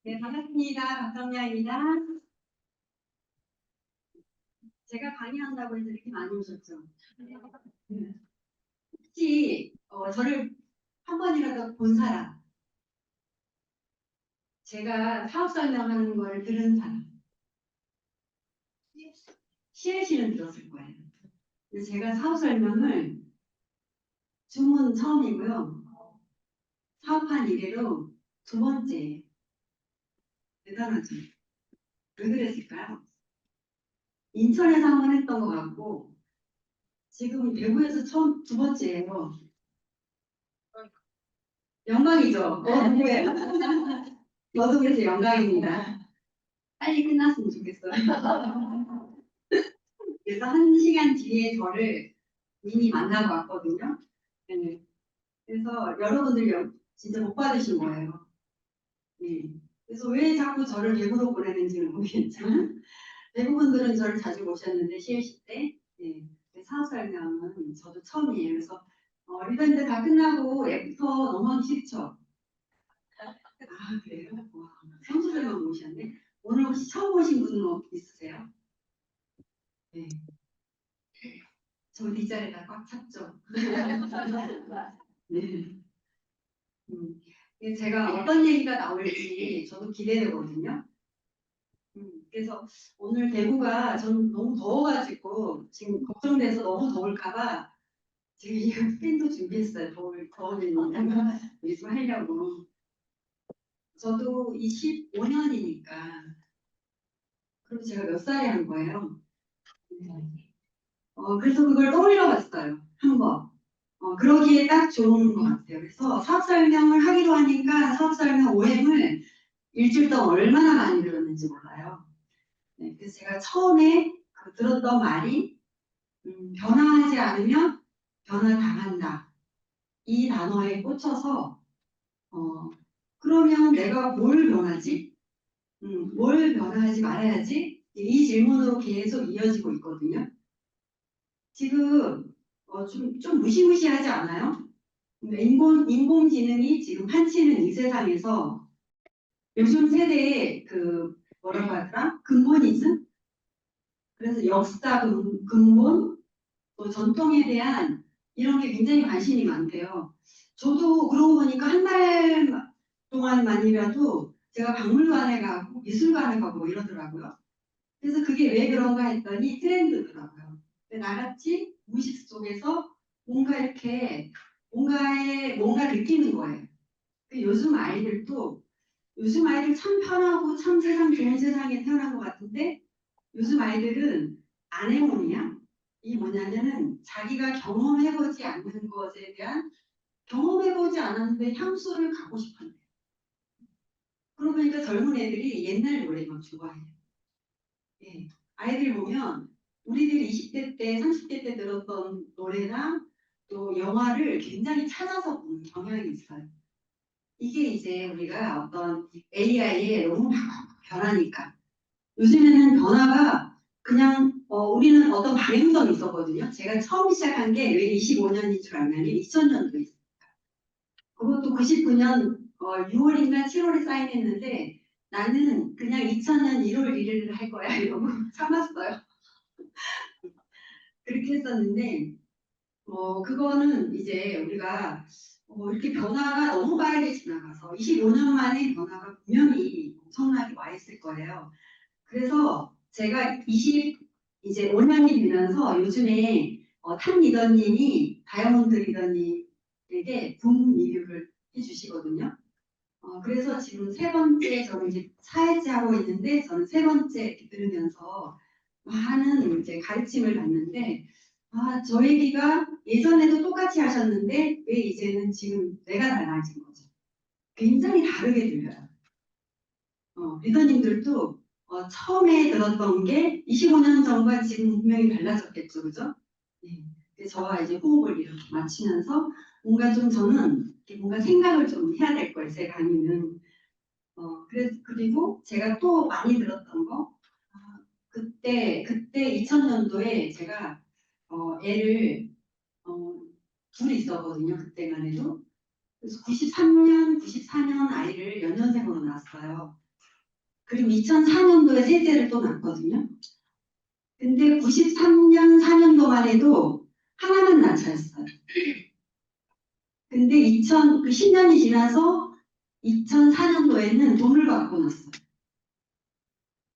네, 반갑습니다. 박정야입니다. 제가 강의한다고 해서 이렇게 많이 오셨죠? 네. 혹시 저를 한 번이라도 본 사람, 제가 사업 설명하는 걸 들은 사람, CLC는 들었을 거예요. 근데 제가 사업 설명을 주문 처음이고요. 사업한 이래로 두 번째. 대단하죠? 왜 그랬을까요? 인천에서 한 번 했던 것 같고 지금 대구에서 처음 두 번째예요. 영광이죠? 누구예요? 저도 그래서 영광입니다. 빨리 끝났으면 좋겠어요. 그래서 1시간 뒤에 저를 이미 만나고 왔거든요. 네. 그래서 여러분들이 진짜 못 받으신 거예요. 네. 그래서 왜 자꾸 저를 대구로 보내는지는 모르겠지만 대부분들은 저를 자주 모셨는데 CLC 때 네. 사업 설명은 저도 처음이에요. 그래서 리더님들 다 끝나고 애프터 넘어가기 싫죠? 아 그래요? 와, 선수들만 모셨네. 오늘 혹시 처음 오신 분 있으세요? 네. 저 뒷자리가 꽉 찼죠. 네. 제가 어떤 얘기가 나올지 저도 기대되거든요. 그래서 오늘 대구가 전 너무 더워가지고 지금 걱정돼서 너무 더울까봐 지금 이 팬도 준비했어요. 더우니까 요즘 하려고. 저도 25년이니까 그럼 제가 몇 살에 한 거예요. 그래서 그걸 떠올려 봤어요. 한번. 그러기에 딱 좋은 것 같아요. 그래서 사업 설명을 하기로 하니까 사업 설명 OM을 일주일 동안 얼마나 많이 들었는지 몰라요. 네, 그래서 제가 처음에 들었던 말이 변화하지 않으면 변화당한다. 이 단어에 꽂혀서 그러면 내가 뭘 변하지? 뭘 변화하지 말아야지? 이 질문으로 계속 이어지고 있거든요. 지금 좀 무시무시하지 않아요? 인공지능이 지금 판치는 이 세상에서 요즘 세대의 뭐라고 하더라? 근본이즘? 그래서 역사 근본, 또 전통에 대한 이런 게 굉장히 관심이 많대요. 저도 그러고 보니까 한 달 동안만이라도 제가 박물관에 가고 미술관에 가고 이러더라고요. 그래서 그게 왜 그런가 했더니 트렌드더라고요. 나같이 무의식 속에서 뭔가 이렇게 뭔가 느끼는 거예요. 요즘 아이들 참 편하고 참 세상 좋은 세상에 태어난 것 같은데 요즘 아이들은 아네모니아? 이 뭐냐면은 자기가 경험해보지 않는 것에 대한 경험해보지 않았는데 향수를 가고 싶은데 그러고 보니까 젊은 애들이 옛날 노래 막 좋아해요. 예. 아이들 보면 우리들 20대 때, 30대 때 들었던 노래나 또 영화를 굉장히 찾아서 보는 경향이 있어요. 이게 이제 우리가 어떤 AI에 너무 변하니까 요즘에는 변화가 그냥 우리는 어떤 방향성이 있었거든요. 제가 처음 시작한 게 왜 25년인 줄 알면 2000년도에 있어요. 그것도 99년 6월인가 7월에 사인했는데 나는 그냥 2000년 1월 1일을 할 거야 이러고 참았어요. 그렇게 했었는데 그거는 이제 우리가 이렇게 변화가 너무 빠르게 지나가서 25년 만에 변화가 분명히 엄청나게 와 있을 거예요. 그래서 제가 이제 5년이 되면서 요즘에 탑 리더님이 다이아몬드 리더님에게 군 리뷰를 해주시거든요. 그래서 지금 세 번째 저는 이제 4회째 하고 있는데 저는 세 번째 이렇게 들으면서 많은 이제 가르침을 받는데 저 얘기가 예전에도 똑같이 하셨는데 왜 이제는 지금 뇌가 달라진 거죠. 굉장히 다르게 들려요. 리더님들도 처음에 들었던 게 25년 전과 지금 분명히 달라졌겠죠, 그죠? 네. 그래서 저와 이제 호흡을 이렇게 맞추면서 뭔가 좀 저는 뭔가 생각을 좀 해야 될 거예요, 제 강의는. 그리고 제가 또 많이 들었던 거, 그때 2000년도에 제가 애를 둘 있었거든요, 그때만 해도. 그래서 93년, 94년 아이를 연년생으로 낳았어요. 그리고 2004년도에 셋째를 또 낳았거든요. 근데 93년 4년도만 해도 하나만 낳자였어요. 근데 10년이 지나서 2004년도에는 돈을 받고 났어요.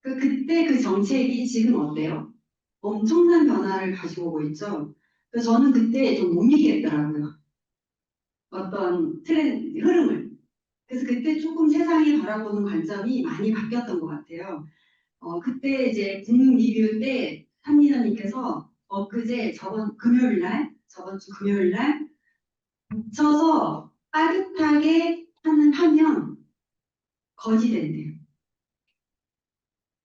그때 그 정책이 지금 어때요? 엄청난 변화를 가지고 오고 있죠. 그래서 저는 그때 좀 못 믿겠더라고요. 어떤 흐름을. 그래서 그때 조금 세상이 바라보는 관점이 많이 바뀌었던 것 같아요. 그때 이제 국민 리뷰 때 한민아님께서 엊그제 저번 주 금요일 날 묻혀서 빠듯하게 하면 거지 된대요.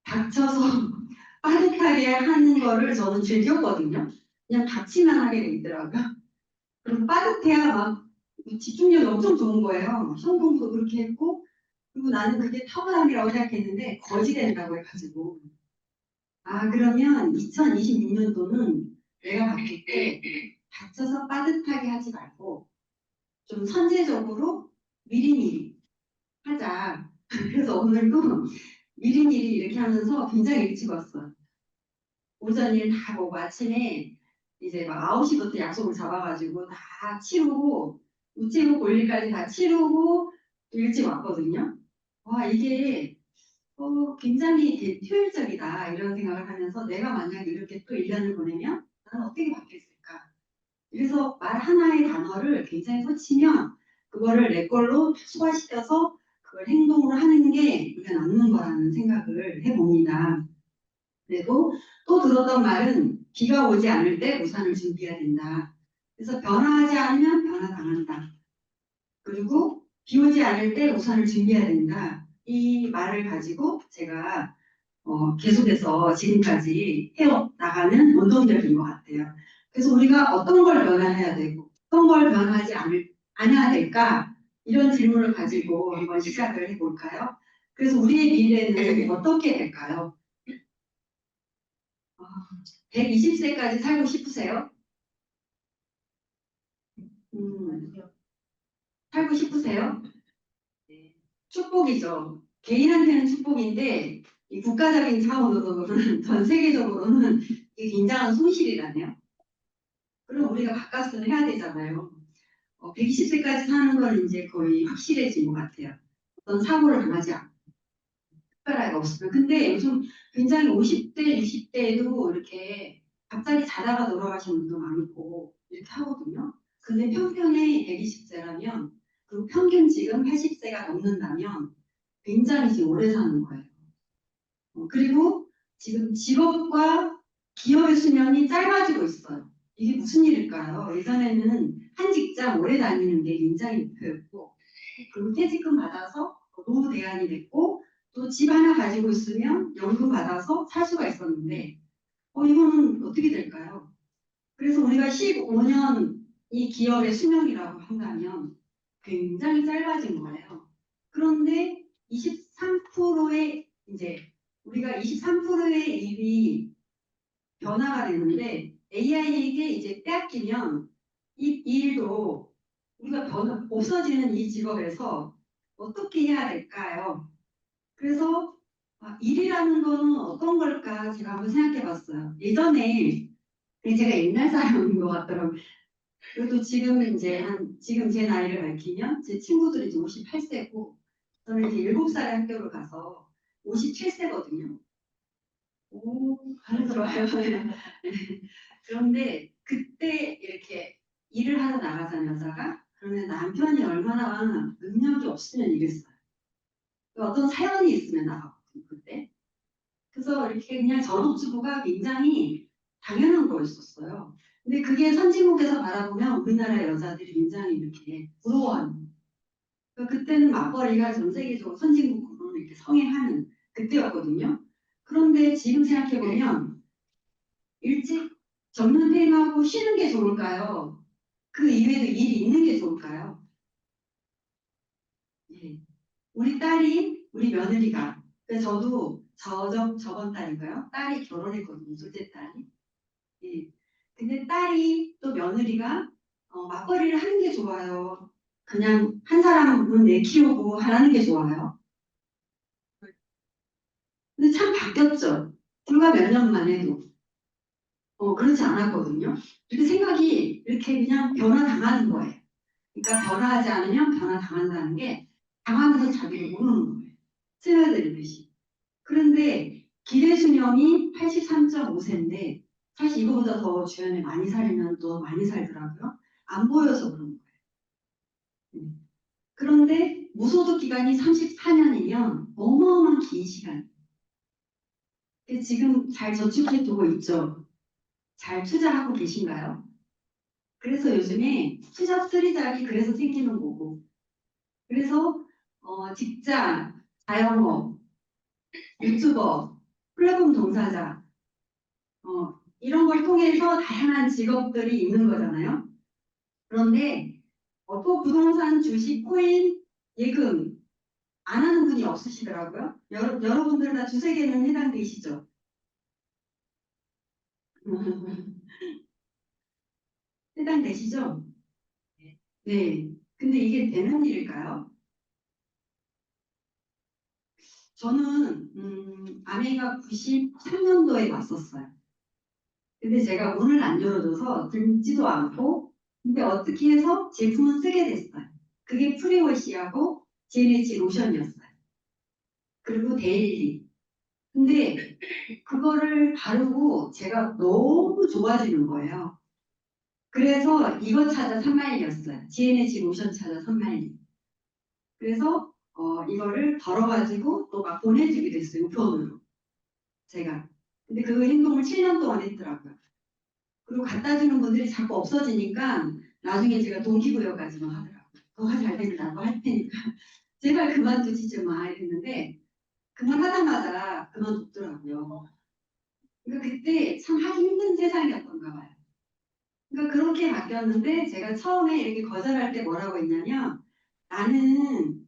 닥쳐서 빠듯하게 하는 거를 저는 즐겼거든요. 그냥 닥치만 하게 돼 있더라고요. 그리고 빠듯해야 막 집중력이 엄청 좋은 거예요. 성공도 그렇게 했고, 그리고 나는 그게 탁월함이라고 생각했는데 거지 된다고 해가지고. 아, 그러면 2026년도는 내가 봤을 때 닥쳐서 빠듯하게 하지 말고 좀 선제적으로 미리미리 하자. 그래서 오늘도 미리미리 이렇게 하면서 굉장히 일찍 왔어요. 오전 일 다 보고 아침에 이제 막 9시부터 약속을 잡아가지고 다 치르고 우체국 볼 일까지 다 치르고 일찍 왔거든요. 와, 이게 굉장히 효율적이다 이런 생각을 하면서 내가 만약에 이렇게 또 1년을 보내면 나는 어떻게 바뀌었을까? 그래서 말 하나의 단어를 굉장히 서치면 그거를 내 걸로 소화시켜서 그걸 행동으로 하는 게 우리가 남는 거라는 생각을 해봅니다. 그리고 또 들었던 말은 비가 오지 않을 때 우산을 준비해야 된다. 그래서 변화하지 않으면 변화당한다. 그리고 비 오지 않을 때 우산을 준비해야 된다. 이 말을 가지고 제가 계속해서 지금까지 해나가는 원동력인 것 같아요. 그래서 우리가 어떤 걸 변화해야 되고 어떤 걸 변화하지 않아야 될까? 이런 질문을 가지고 한번 시작을 해볼까요? 그래서 우리의 미래는 어떻게 될까요? 120세까지 살고 싶으세요? 살고 싶으세요? 네. 축복이죠. 개인한테는 축복인데 이 국가적인 차원으로는 전 세계적으로는 이게 굉장한 손실이라네요. 그럼 우리가 바깥을 해야 되잖아요. 120세까지 사는 건 이제 거의 확실해진 것 같아요. 어떤 사고를 당하지 않고 특별하게 없으면. 근데 요즘 굉장히 50대, 60대에도 이렇게 갑자기 자다가 돌아가신 분도 많고 이렇게 하거든요. 근데 평균이 120세라면 그리고 평균 지금 80세가 넘는다면 굉장히 지금 오래 사는 거예요. 그리고 지금 직업과 기업의 수명이 짧아지고 있어요. 이게 무슨 일일까요? 예전에는 한 직장 오래 다니는 게 굉장히 목표였고, 그리고 퇴직금 받아서 노후 대안이 됐고, 또 집 하나 가지고 있으면 연금 받아서 살 수가 있었는데, 이거는 어떻게 될까요? 그래서 우리가 15년 이 기업의 수명이라고 한다면 굉장히 짧아진 거예요. 그런데 23%의 이제 우리가 23%의 일이 변화가 되는데 AI에게 이제 빼앗기면 이 일도 우리가 없어지는 이 직업에서 어떻게 해야 될까요? 그래서 일이라는 거는 어떤 걸까 제가 한번 생각해 봤어요. 예전에 제가 옛날 사람인 것 같더라고요. 그래도 지금 제 나이를 밝히면 제 친구들이 이제 58세고 저는 이제 7살에 학교를 가서 57세거든요. 오, 반응 좋아요. 그런데 그때 이렇게 일을 하러 나가잖아요, 여자가. 그러면 남편이 얼마나 능력이 없으면 이랬어요. 어떤 사연이 있으면 나가거든요, 그때. 그래서 이렇게 그냥 전업주부가 굉장히 당연한 거였었어요. 근데 그게 선진국에서 바라보면 우리나라 여자들이 굉장히 이렇게 부러워하는. 그러니까 그때는 맞벌이가 전 세계적으로 선진국으로 이렇게 성행하는 그때였거든요. 그런데 지금 생각해보면 일찍 정년 퇴임하고 쉬는 게 좋을까요? 그 이외에도 일이 있는 게 좋을까요? 예. 우리 며느리가, 그래서 저도 저번 달인가요? 딸이 결혼했거든요, 둘째 딸이. 예. 근데 딸이 또 며느리가 맞벌이를 하는 게 좋아요. 그냥 한 사람은 내 키우고 하라는 게 좋아요. 근데 참 바뀌었죠. 불과 몇 년만 해도. 그렇지 않았거든요. 근데 생각이 이렇게 그냥 변화당하는 거예요. 그러니까 변화하지 않으면 변화당한다는 게 당하면서 자기를 모르는 거예요. 스며들듯이. 그런데 기대 수명이 83.5세인데 사실 이거보다 더 주변에 많이 살면 또 많이 살더라고요. 안 보여서 그런 거예요. 그런데 무소득 기간이 34년이면 어마어마한 긴 시간. 지금 잘 저축해 두고 있죠? 잘 투자하고 계신가요? 그래서 요즘에 투잡 쓰리잡이 그래서 생기는 거고. 그래서 직장, 자영업, 유튜버, 플랫폼 종사자 이런 걸 통해서 다양한 직업들이 있는 거잖아요. 그런데 또 부동산, 주식, 코인, 예금 안 하는 분이 없으시더라고요. 여러분들 다 두세 개는 해당되시죠? 해당되시죠? 네. 근데 이게 되는 일일까요? 저는 아메리카 93년도에 왔었어요. 근데 제가 문을 안 열어줘서 듣지도 않고 근데 어떻게 해서 제품을 쓰게 됐어요. 그게 프리워시하고 GNH 로션이었어요. 그리고 데일리. 근데 그거를 바르고 제가 너무 좋아지는 거예요. 그래서 이거 찾아 산말리였어요. GNH 로션 찾아 산말리. 그래서 이거를 덜어가지고 또 막 보내주기도 했어요. 우편으로. 제가. 근데 그 행동을 7년 동안 했더라고요. 그리고 갖다 주는 분들이 자꾸 없어지니까 나중에 제가 동기부여까지만 하더라고요. 너가 잘 되면 나도 할 테니까 제발 그만두지 좀 마 이랬는데 그만하자마자 그만뒀더라고요. 그러니까 그때 참 하기 힘든 세상이었던가 봐요. 그러니까 그렇게 바뀌었는데 제가 처음에 이렇게 거절할 때 뭐라고 했냐면 나는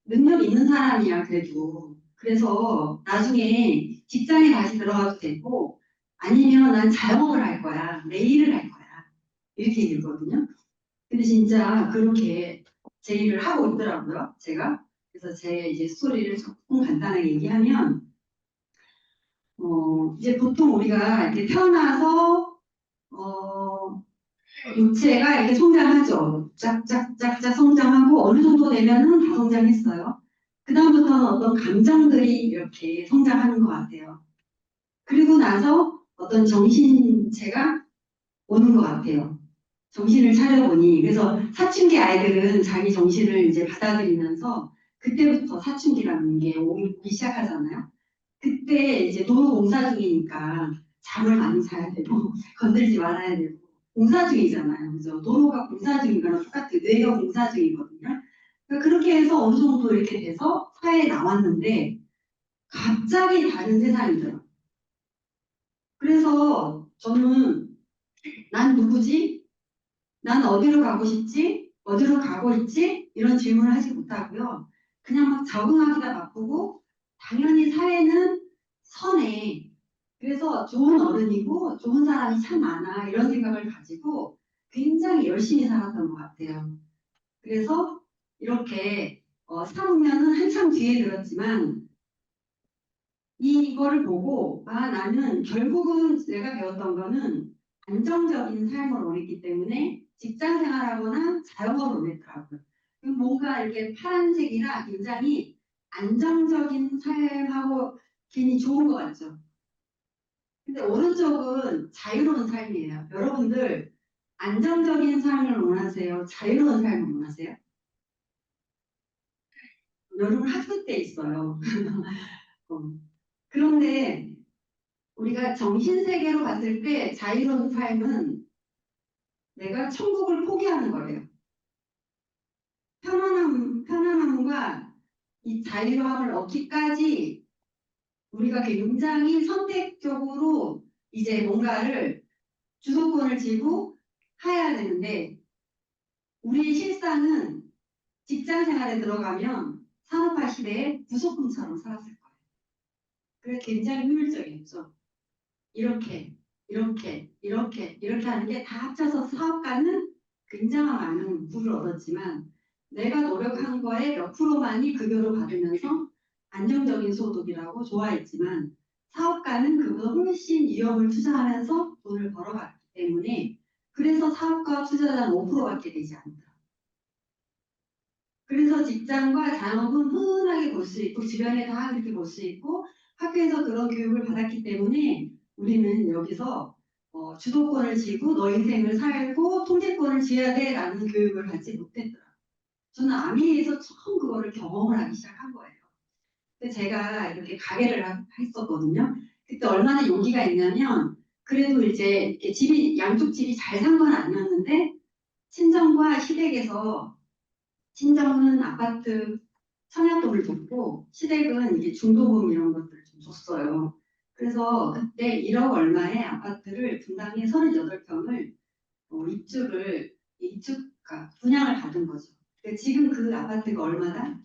능력 있는 사람이야 그래도 그래서 나중에 직장에 다시 들어가도 되고 아니면 난 자영업을 할 거야 내일을 할 거야 이렇게 얘기했거든요. 근데 진짜 그렇게 제 일을 하고 있더라고요 제가. 그래서 제 이제 스토리를 조금 간단하게 얘기하면 이제 보통 우리가 이렇게 태어나서 어, 육체가 이렇게 성장하죠. 짝짝짝짝 성장하고 어느 정도 되면은 다 성장했어요. 그 다음부터는 어떤 감정들이 이렇게 성장하는 것 같아요. 그리고 나서 어떤 정신체가 오는 것 같아요. 정신을 차려보니 그래서 사춘기 아이들은 자기 정신을 이제 받아들이면서 그때부터 사춘기라는 게 오기 시작하잖아요. 그때 이제 도로 공사 중이니까 잠을 많이 자야 되고 건들지 말아야 되고 공사 중이잖아요. 그죠? 도로가 공사 중인 거랑 똑같아요. 뇌가 공사 중이거든요. 그러니까 그렇게 해서 어느 정도 이렇게 돼서 사회에 나왔는데 갑자기 다른 세상이더라고요. 그래서 저는 난 누구지? 난 어디로 가고 싶지? 어디로 가고 있지? 이런 질문을 하지 못하고요. 그냥 막 적응하기가 바쁘고 당연히 사회는 선해. 그래서 좋은 어른이고 좋은 사람이 참 많아 이런 생각을 가지고 굉장히 열심히 살았던 것 같아요. 그래서 이렇게 4학년은 한참 뒤에 들었지만 이거를 보고 나는 결국은 내가 배웠던 거는 안정적인 삶을 원했기 때문에 직장 생활하거나 자영업을 원했더라고요. 뭔가 이렇게 파란색이라 굉장히 안정적인 삶하고 괜히 좋은 것 같죠. 근데 오른쪽은 자유로운 삶이에요. 여러분들 안정적인 삶을 원하세요? 자유로운 삶을 원하세요? 여러분 학교 때 있어요. 어. 그런데 우리가 정신세계로 봤을 때 자유로운 삶은 내가 천국을 포기하는 거예요. 편안함과 이 자유함을 얻기까지 우리가 굉장히 선택적으로 이제 뭔가를 주도권을 쥐고 해야 되는데 우리의 실상은 직장 생활에 들어가면 산업화 시대에 부속품처럼 살았을 거예요. 그게 굉장히 효율적이었죠. 이렇게 하는 게 다 합쳐서 사업가는 굉장한 많은 부를 얻었지만 내가 노력한 거에 몇 프로만이 급여로 받으면서 안정적인 소득이라고 좋아했지만 사업가는 그보다 훨씬 위험을 투자하면서 돈을 벌어갔기 때문에 그래서 사업가 투자자는 5%밖에 되지 않더라. 그래서 직장과 자영업은 흔하게 볼 수 있고 주변에 다 그렇게 볼 수 있고 학교에서 그런 교육을 받았기 때문에 우리는 여기서 주도권을 쥐고 너 인생을 살고 통제권을 쥐어야 돼라는 교육을 받지 못했더라. 저는 아미에서 처음 그거를 경험을 하기 시작한 거예요. 근데 제가 이렇게 가게를 했었거든요. 그때 얼마나 용기가 있냐면 그래도 이제 이렇게 집이 양쪽 집이 잘 산 건 아니었는데 친정과 시댁에서 친정은 아파트 청약금을 줬고 시댁은 이게 중도금 이런 것들을 좀 줬어요. 그래서 그때 1억 얼마의 아파트를 분당에 38평을 입주가 분양을 받은 거죠. 그러니까 지금 그 아파트가 얼마다?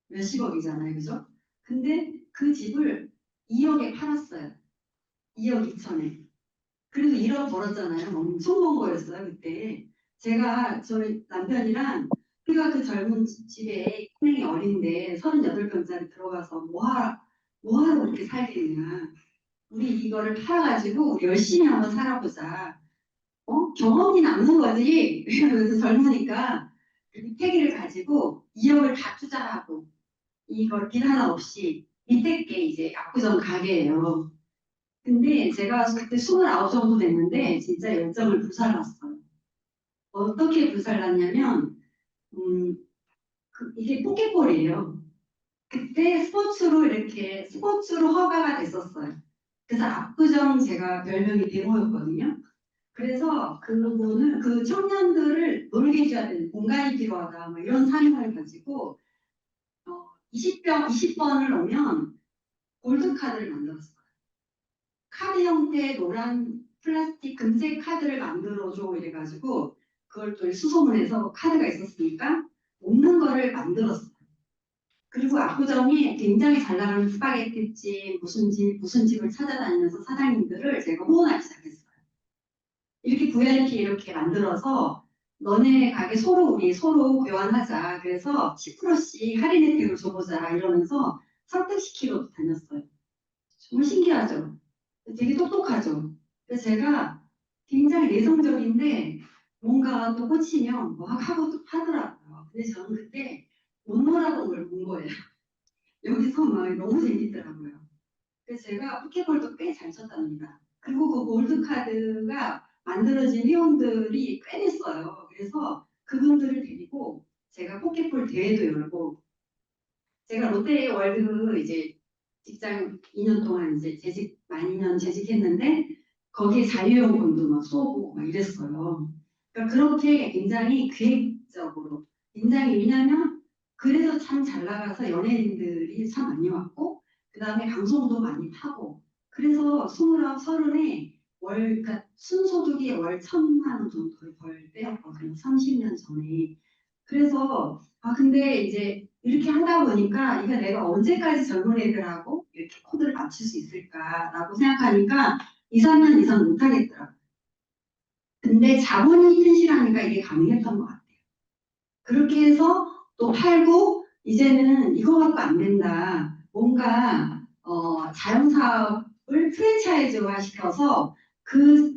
몇십억이잖아요. 그죠? 근데 그 집을 2억에 팔았어요. 2억 2천에. 그래도 1억 벌었잖아요. 엄청 번 거였어요. 그때. 제가 저희 남편이랑 우리가 그 젊은 집에 은행이 어린데 38평짜리 들어가서 뭐하러 그렇게 살겠냐. 우리 이거를 팔아가지고 우리 열심히 한번 살아보자. 경험이 남는 거지. 그래서 젊으니까 이 패기를 가지고 2억을 다 투자하고 이걸 길 하나 없이 밑에 게 이제 압구정 가게예요. 근데 제가 그때 29 정도 됐는데 진짜 열정을 불살랐어요. 어떻게 불살랐냐면 이게 포켓볼이에요. 그때 스포츠로 허가가 됐었어요. 그래서 압구정 제가 별명이 데모였거든요. 그래서 그분은 그 청년들을 놀게 해줘야 되는 공간이 필요하다 뭐 이런 사명을 가지고 20번을 오면 골드카드를 만들었어요. 카드 형태의 노란 플라스틱 금색 카드를 만들어줘 이래가지고 그걸 또 수소문해서 카드가 있었으니까 먹는 거를 만들었어요. 그리고 압구정이 굉장히 잘 나가는 스파게티집 무슨 집을 찾아다니면서 사장님들을 제가 후원하기 시작했어요. 이렇게 VIP 이렇게 만들어서 너네 가게 우리 서로 교환하자. 그래서 10%씩 할인 혜택을 줘보자 이러면서 설득시키러 다녔어요. 정말 신기하죠. 되게 똑똑하죠. 그래서 제가 굉장히 내성적인데 뭔가 또 꽂히면 뭐 하고 또 하더라고요. 근데 저는 그때 못 놀아본 걸 본 거예요. 여기서 막 너무 재밌더라고요. 그래서 제가 포켓볼도 꽤 잘 쳤답니다. 그리고 그 골드카드가 만들어진 회원들이 꽤 됐어요. 그래서 그분들을 데리고 제가 포켓볼 대회도 열고 제가 롯데월드 이제 직장 2년 동안 이제 만 2년 재직했는데 거기에 자유용금도 막 쏘고 막 이랬어요. 그러니까 그렇게 굉장히 계획적으로 굉장히 왜냐면 그래서 참 잘 나가서 연예인들이 참 많이 왔고 그 다음에 방송도 많이 타고 그래서 29, 30에 그러니까 순소득이 월 1,000만 원 정도를 벌 때였거든요. 30년 전에. 그래서 근데 이제 이렇게 하다 보니까 이게 내가 언제까지 젊은 애들하고 이렇게 코드를 맞출 수 있을까라고 생각하니까 2, 3년 이상 못하겠더라고요. 근데 자본이 튼실하니까 이게 가능했던 것 같아요. 그렇게 해서 또 팔고 이제는 이거 갖고 안 된다. 뭔가 자영사업을 프랜차이즈화 시켜서 그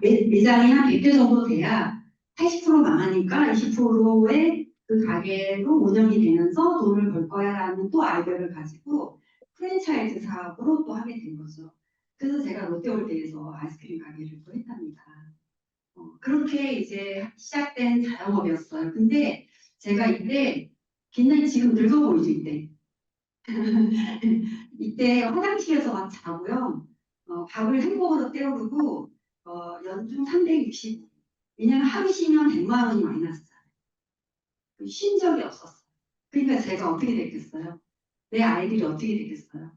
매장이 한 100개 정도 돼야 80% 망하니까 20%의 그 가게로 운영이 되면서 돈을 벌 거야라는 또 아이디어를 가지고 프랜차이즈 사업으로 또 하게 된 거죠. 그래서 제가 롯데월드에서 아이스크림 가게를 또 했답니다. 그렇게 이제 시작된 자영업이었어요. 근데 제가 이때 굉장히 지금 늙어 보이죠, 이때. 이때 화장실에서 막 자고요. 밥을 햄버거로 때우고 연중 360. 왜냐면 하루 쉬면 100만 원이 마이너스잖아요. 쉰 적이 없었어요. 그러니까 제가 어떻게 됐겠어요? 내 아이들이 어떻게 되겠어요?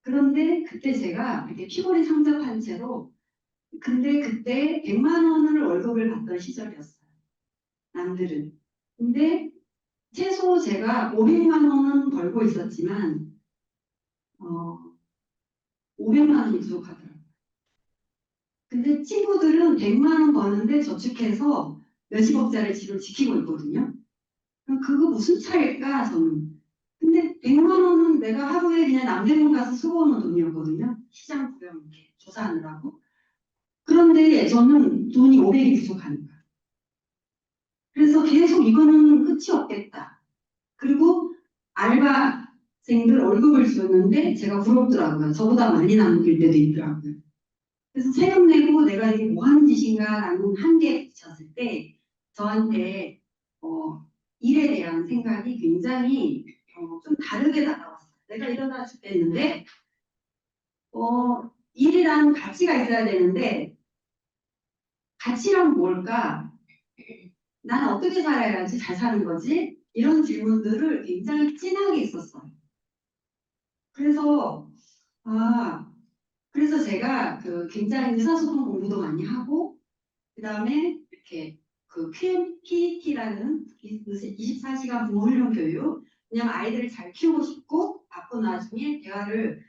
그런데 그때 제가 이렇게 피골이 상접한 채로 근데 그때 100만 원을 월급을 받던 시절이었어요. 남들은. 근데 최소 제가 500만 원은 벌고 있었지만 500만 원이 부족하더라고요. 근데 친구들은 100만 원 버는데 저축해서 몇십억짜리 집을 지키고 있거든요. 그거 무슨 차일까 저는. 근데 100만 원은 내가 하루에 그냥 남대문 가서 쓰고 오는 돈이었거든요. 시장 구경 이렇게 조사하느라고. 그런데 저는 돈이 500이 부족하니까. 그래서 계속 이거는 끝이 없겠다. 그리고 알바생들 월급을 줬는데 제가 부럽더라고요. 저보다 많이 남길 때도 있더라고요. 그래서 세금 내고 내가 이게 뭐 하는 짓인가라는 한계에 부딪혔을 때 저한테 일에 대한 생각이 굉장히 좀 다르게 다가왔어요. 내가 이러다 죽겠는데 일이란 가치가 있어야 되는데 가치란 뭘까? 나는 어떻게 살아야지 잘 사는 거지? 이런 질문들을 굉장히 진하게 했었어요. 그래서 그래서 제가 굉장히 의사소통 공부도 많이 하고 그 다음에 이렇게 QMPT라는 24시간 부모훈련 교육, 그냥 아이들을 잘 키우고 싶고 바쁜 와중에 대화를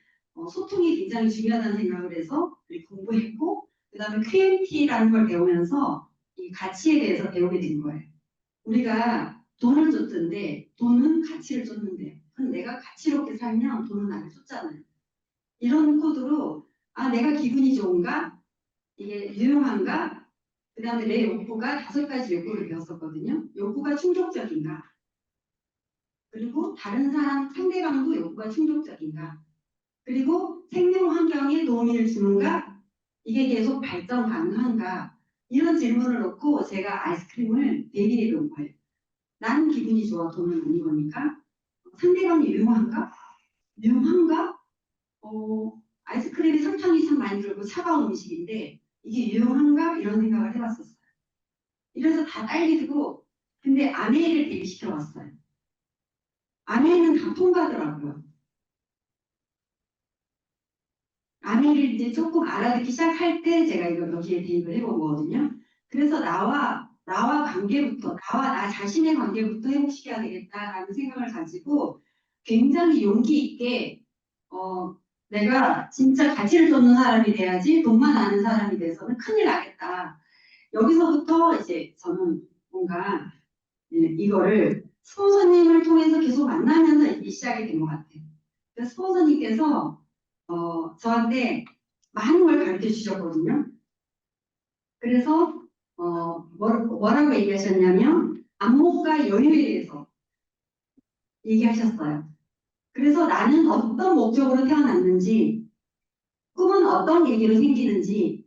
소통이 굉장히 중요하다는 생각을 해서 공부했고 그 다음에 QMT라는 걸 배우면서 이 가치에 대해서 배우게 된 거예요. 우리가 돈을 쫓던데 돈은 가치를 쫓는데요. 그럼 내가 가치롭게 살면 돈은 나를 쫓잖아요. 이런 코드로 내가 기분이 좋은가? 이게 유용한가? 그 다음에 내 욕구가 5가지 욕구를 배웠었거든요. 욕구가 충족적인가? 그리고 다른 사람 상대방도 욕구가 충족적인가? 그리고 생명 환경에 도움을 주는가? 이게 계속 발전 가능한가? 이런 질문을 놓고 제가 아이스크림을 대비해 본 거예요. 나는 기분이 좋아 돈을 많이 버니까 상대방이 유용한가? 유용한가? 아이스크림이 설탕이 참 많이 들고 차가운 음식인데 이게 유용한가? 이런 생각을 해봤었어요. 이래서 다 딸기고 근데 아메이를 대입시켜 왔어요. 아메이는 다 통과더라고요. 아메이를 이제 조금 알아듣기 시작할 때 제가 이거 여기에 대입을 해본 거거든요. 그래서 나와 관계부터 나와 나 자신의 관계부터 회복시켜야 되겠다라는 생각을 가지고 굉장히 용기 있게 내가 진짜 가치를 쫓는 사람이 돼야지 돈만 아는 사람이 돼서는 큰일 나겠다. 여기서부터 이제 저는 뭔가 이거를 스폰서님을 통해서 계속 만나면서 이게 시작이 된 것 같아요. 그래서 스폰서님께서 저한테 많은 걸 가르쳐 주셨거든요. 그래서 뭐라고 얘기하셨냐면 안목과 여유에 대해서 얘기하셨어요. 그래서 나는 어떤 목적으로 태어났는지 꿈은 어떤 계기로 생기는지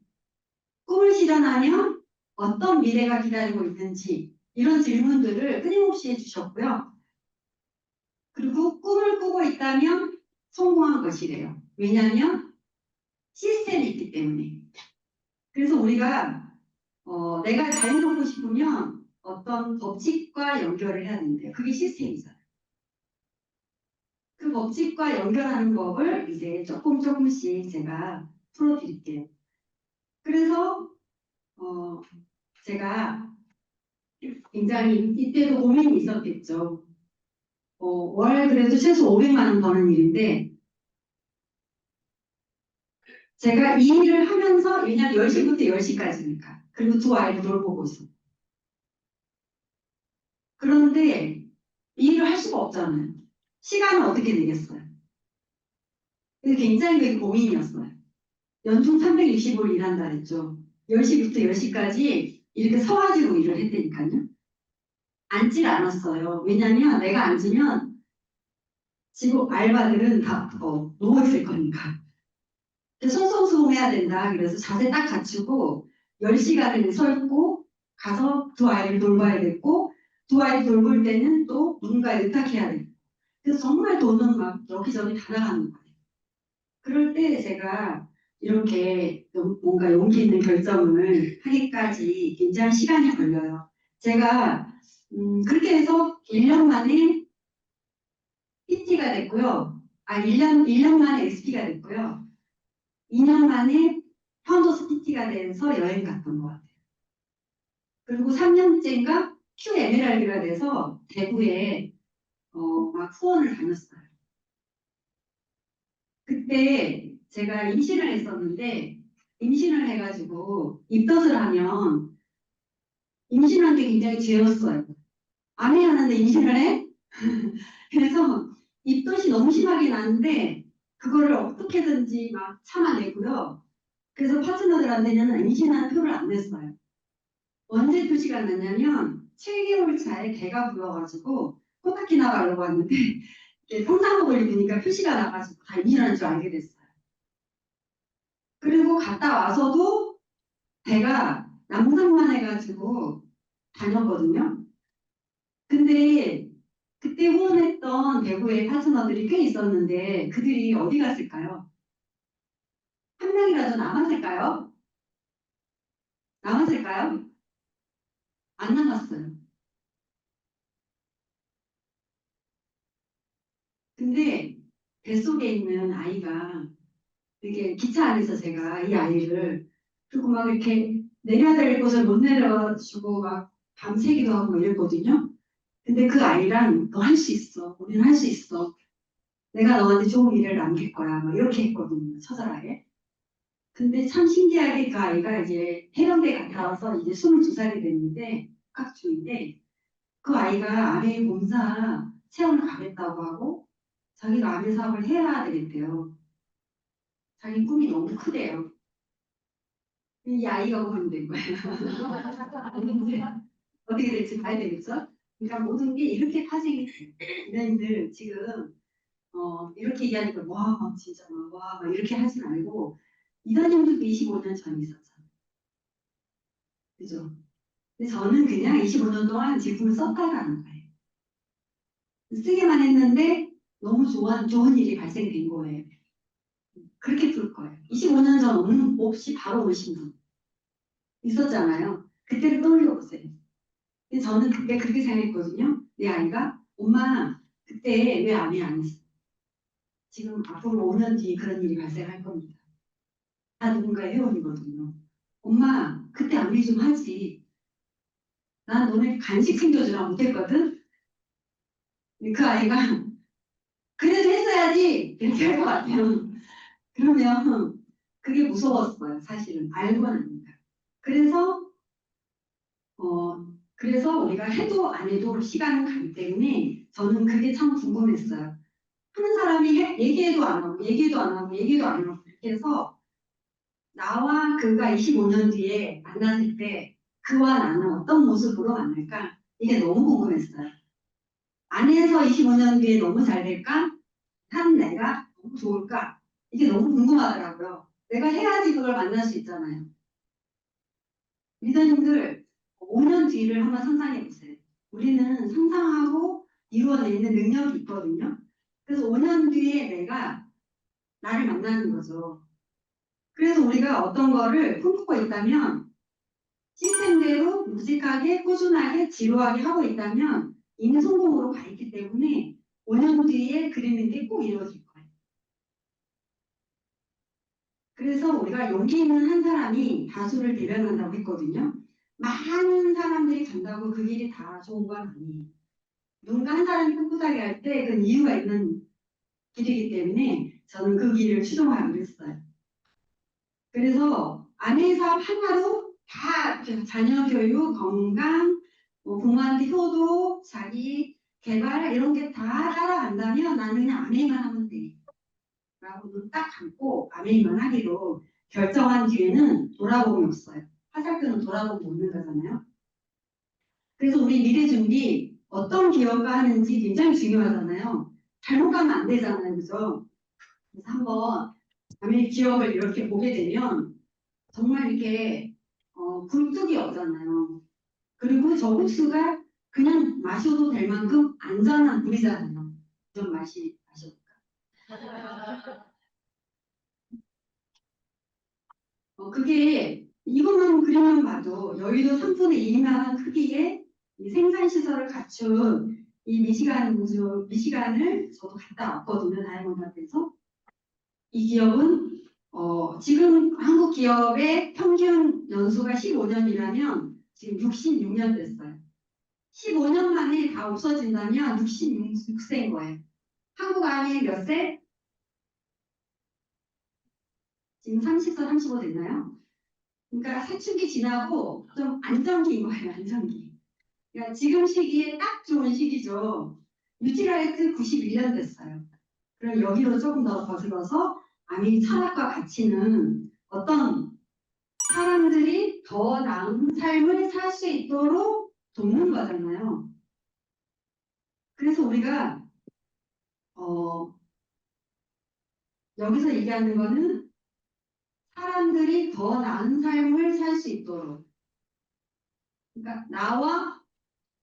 꿈을 실현하면 어떤 미래가 기다리고 있는지 이런 질문들을 끊임없이 해주셨고요. 그리고 꿈을 꾸고 있다면 성공한 것이래요. 왜냐하면 시스템이 있기 때문에. 그래서 우리가 내가 자유롭고 싶으면 어떤 법칙과 연결을 해야 되는데요. 그게 시스템이잖아요. 그 법칙과 연결하는 법을 이제 조금씩 제가 풀어드릴게요. 그래서 제가 굉장히 이때도 고민이 있었겠죠. 월 그래도 최소 500만 원 버는 일인데 제가 이 일을 하면서 왜냐면 10시부터 10시까지니까 그리고 두 아이를 돌보고 있어. 그런데 이 일을 할 수가 없잖아요. 시간을 어떻게 내겠어요? 그래서 굉장히 그게 고민이었어요. 연중 365일 일한다 했죠. 10시부터 10시까지 이렇게 서가지고 일을 했다니까요. 앉질 않았어요. 왜냐면 내가 앉으면 지금 알바들은 다 누워있을 거니까. 손성수봉해야 된다. 그래서 자세 딱 갖추고 10시간을 서 있고 가서 두 아이를 돌봐야겠고 두 아이를 돌볼 때는 또 누군가에 의탁해야 되고 그래서 정말 돈은 막 여기저기 다 나가는 거예요. 그럴 때 제가 이렇게 뭔가 용기 있는 결정을 하기까지 굉장히 시간이 걸려요. 제가 그렇게 해서 1년 만에 PT가 됐고요. 1년 만에 SP가 됐고요. 2년 만에 파운더스 PT가 돼서 여행 갔던 것 같아요. 그리고 3년째인가 Q 에메랄드가 돼서 대구에 막 후원을 다녔어요. 그때 제가 임신을 했었는데 임신을 해가지고 입덧을 하면 임신한 게 굉장히 죄였어요. 안 해야 하는데 임신을 해? 그래서 입덧이 가는데 그거를 어떻게든지 막 참아내고요. 그래서 파트너들한테는 임신한 표를 안 냈어요. 언제 표시가 났냐면 7개월 차에 개가 불어가지고 코타키나 가려고 왔는데 성장록을 입으니까 표시가 나가지고 다 임신한 줄 알게 됐어요. 그리고 갔다 와서도 배가 남상만 해가지고 다녔거든요. 근데 그때 후원했던 배구의 파트너들이 꽤 있었는데 그들이 어디 갔을까요? 한 명이라도 남았을까요? 남았을까요? 안 남았어요. 근데 뱃속에 있는 아이가 이렇게 기차 안에서 제가 이 아이를 그리고 막 이렇게 내려야 될 곳을 못 내려주고 막 밤새기도 하고 이랬거든요. 근데 그 아이랑 너 할 수 있어. 우리는 할 수 있어. 내가 너한테 좋은 일을 남길 거야. 막 이렇게 했거든요. 처절하게. 근데 참 신기하게 그 아이가 이제 해병대 갔다 와서 이제 22살이 됐는데 각중인데 그 아이가 아베 본사 체험을 가겠다고 하고 자기가 아베 사업을 해야 되겠대요. 자기 꿈이 너무 크대요. 이 아이가 보면 된 거예요. 근데 어떻게 될지 봐야 되겠죠? 그러니까 모든 게 이렇게 파생이 돼요. 이들 지금 이렇게 얘기하니까 와 진짜 막 이렇게 하지 말고 이단님도 25년 전 있었잖아요. 그죠? 근데 저는 그냥 25년 동안 제품을 썼다가 하는 거예요. 쓰기만 했는데 너무 좋은 일이 발생된 거예요. 그렇게 풀 거예요. 25년 전 없이 바로 오신 분 있었잖아요. 그때를 떠올려 보세요. 근데 저는 그때 그렇게 생각했거든요. 내 아이가 엄마 그때 왜 아내 안 했어? 지금 앞으로 5년 뒤에 그런 일이 발생할 겁니다. 다 누군가의 회원이거든요. 엄마 그때 아내 좀 하지. 난 너네 간식 챙겨주라 못했거든. 그 아이가 그래도 했어야지 이렇게 할 것 같아요. 그러면 그게 무서웠어요. 사실은 알고 나니까. 그래서 그래서 우리가 해도 안 해도 시간은 가기 때문에 저는 그게 참 궁금했어요. 하는 사람이 얘기해도 안 하고 얘기해도 안 하고 얘기해도 안 하고 이렇게 해서 나와 그가 25년 뒤에 만났을 때 그와 나는 어떤 모습으로 만날까? 이게 너무 궁금했어요. 안에서 25년 뒤에 너무 잘 될까? 한 내가 너무 좋을까? 이게 너무 궁금하더라고요. 내가 해야지 그걸 만날 수 있잖아요. 리더님들 5년 뒤를 한번 상상해 보세요. 우리는 상상하고 이루어내는 능력이 있거든요. 그래서 5년 뒤에 내가 나를 만나는 거죠. 그래서 우리가 어떤 거를 꿈꾸고 있다면 시스템대로 묵직하게 꾸준하게 지루하게 하고 있다면 이미 성공으로 가 있기 때문에 5년 뒤에 그리는 게 꼭 이루어질 거예요. 그래서 우리가 용기 있는 한 사람이 다수를 대변한다고 했거든요. 많은 사람들이 간다고 그 길이 다 좋은 건 아니에요. 누군가 한 사람이 꿋꿋하게 할 때 그건 이유가 있는 길이기 때문에 저는 그 길을 추종하기로 했어요. 그래서 아내 사업 하나로 다 자녀 교육, 건강, 뭐 부모한테 효도, 자기 개발 이런 게 다 따라간다면 나는 그냥 아내만 하면 돼. 라고 눈 딱 감고 아내만 하기로 결정한 뒤에는 돌아봄이 없어요. 화살표는 돌아보고 없는 거잖아요. 그래서 우리 미래 준비 어떤 기업가 하는지 굉장히 중요하잖아요. 잘못 가면 안 되잖아요. 그죠? 그래서 한번 남의 기업을 이렇게 보게 되면 정말 이렇게 굴뚝이 없잖아요. 그리고 저 호수가 그냥 마셔도 될 만큼 안전한 물이잖아요. 좀 마셔볼까? 그게 이것만 그림만 봐도 여의도 3분의 2만 크기의 이 생산시설을 갖춘 이 미시간을 저도 갔다 왔거든요. 다이아몬드에서. 이 기업은 지금 한국 기업의 평균 연수가 15년이라면 지금 66년 됐어요. 15년 만에 다 없어진다면 66세인 거예요. 한국 안에 몇 세? 지금 30세, 35 됐나요? 그러니까 사춘기 지나고 좀 안정기인 거예요, 안정기. 그러니까 지금 시기에 딱 좋은 시기죠. 뉴트라이트 91년 됐어요. 그럼 여기로 조금 더 거슬러서 아니 철학과 가치는 어떤 사람들이 더 나은 삶을 살 수 있도록 돕는 거잖아요. 그래서 우리가 여기서 얘기하는 거는 사람들이 더 나은 삶을 살 수 있도록, 그러니까 나와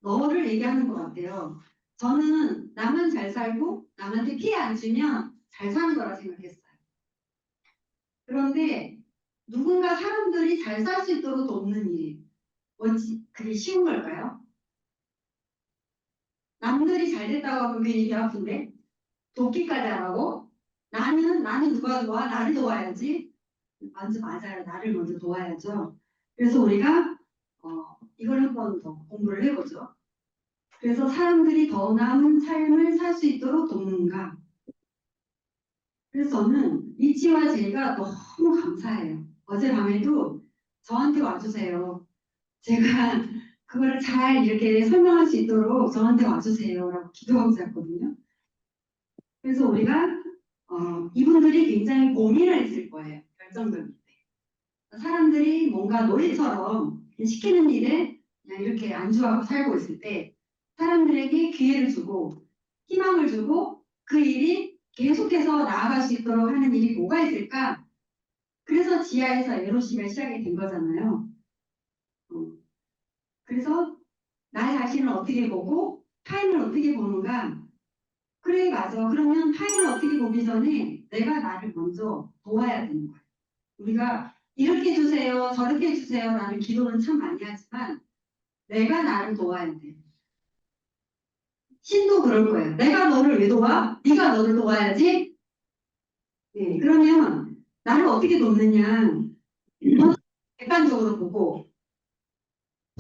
너를 얘기하는 것 같아요. 저는 나만 잘 살고 남한테 피해 안 주면 잘 사는 거라 생각했어요. 그런데 누군가 사람들이 잘 살 수 있도록 돕는 일, 그게 쉬운 걸까요? 남들이 잘 됐다고 하면 괜히 배 아픈데 돕기까지 하라고? 나는 누가 도와? 나를 도와야지. 먼저 맞아요. 나를 먼저 도와야죠. 그래서 우리가 이걸 한 번 더 공부를 해보죠. 그래서 사람들이 더 나은 삶을 살 수 있도록 돕는가? 그래서 저는 리치와 제이가 너무 감사해요. 어젯밤에도 저한테 와주세요. 제가 그거를 잘 이렇게 설명할 수 있도록 저한테 와주세요라고 기도하고 잤거든요. 그래서 우리가 이분들이 굉장히 고민을 했을 거예요. 결정적일 때. 사람들이 뭔가 노예처럼 시키는 일에 그냥 이렇게 안주하고 살고 있을 때 사람들에게 기회를 주고 희망을 주고 그 일이 계속해서 나아갈 수 있도록 하는 일이 뭐가 있을까? 그래서 지하에서 에로시가 시작이 된 거잖아요. 그래서 나 자신을 어떻게 보고 타인을 어떻게 보는가? 그래 맞아. 그러면 타인을 어떻게 보기 전에 내가 나를 먼저 도와야 되는 거야. 우리가 이렇게 해주세요, 저렇게 해주세요 라는 기도는 참 많이 하지만 내가 나를 도와야 돼. 신도 그럴 거예요. 내가 너를 왜 도와? 네가 너를 도와야지. 네, 그러면 나를 어떻게 돕느냐. 객관적으로 보고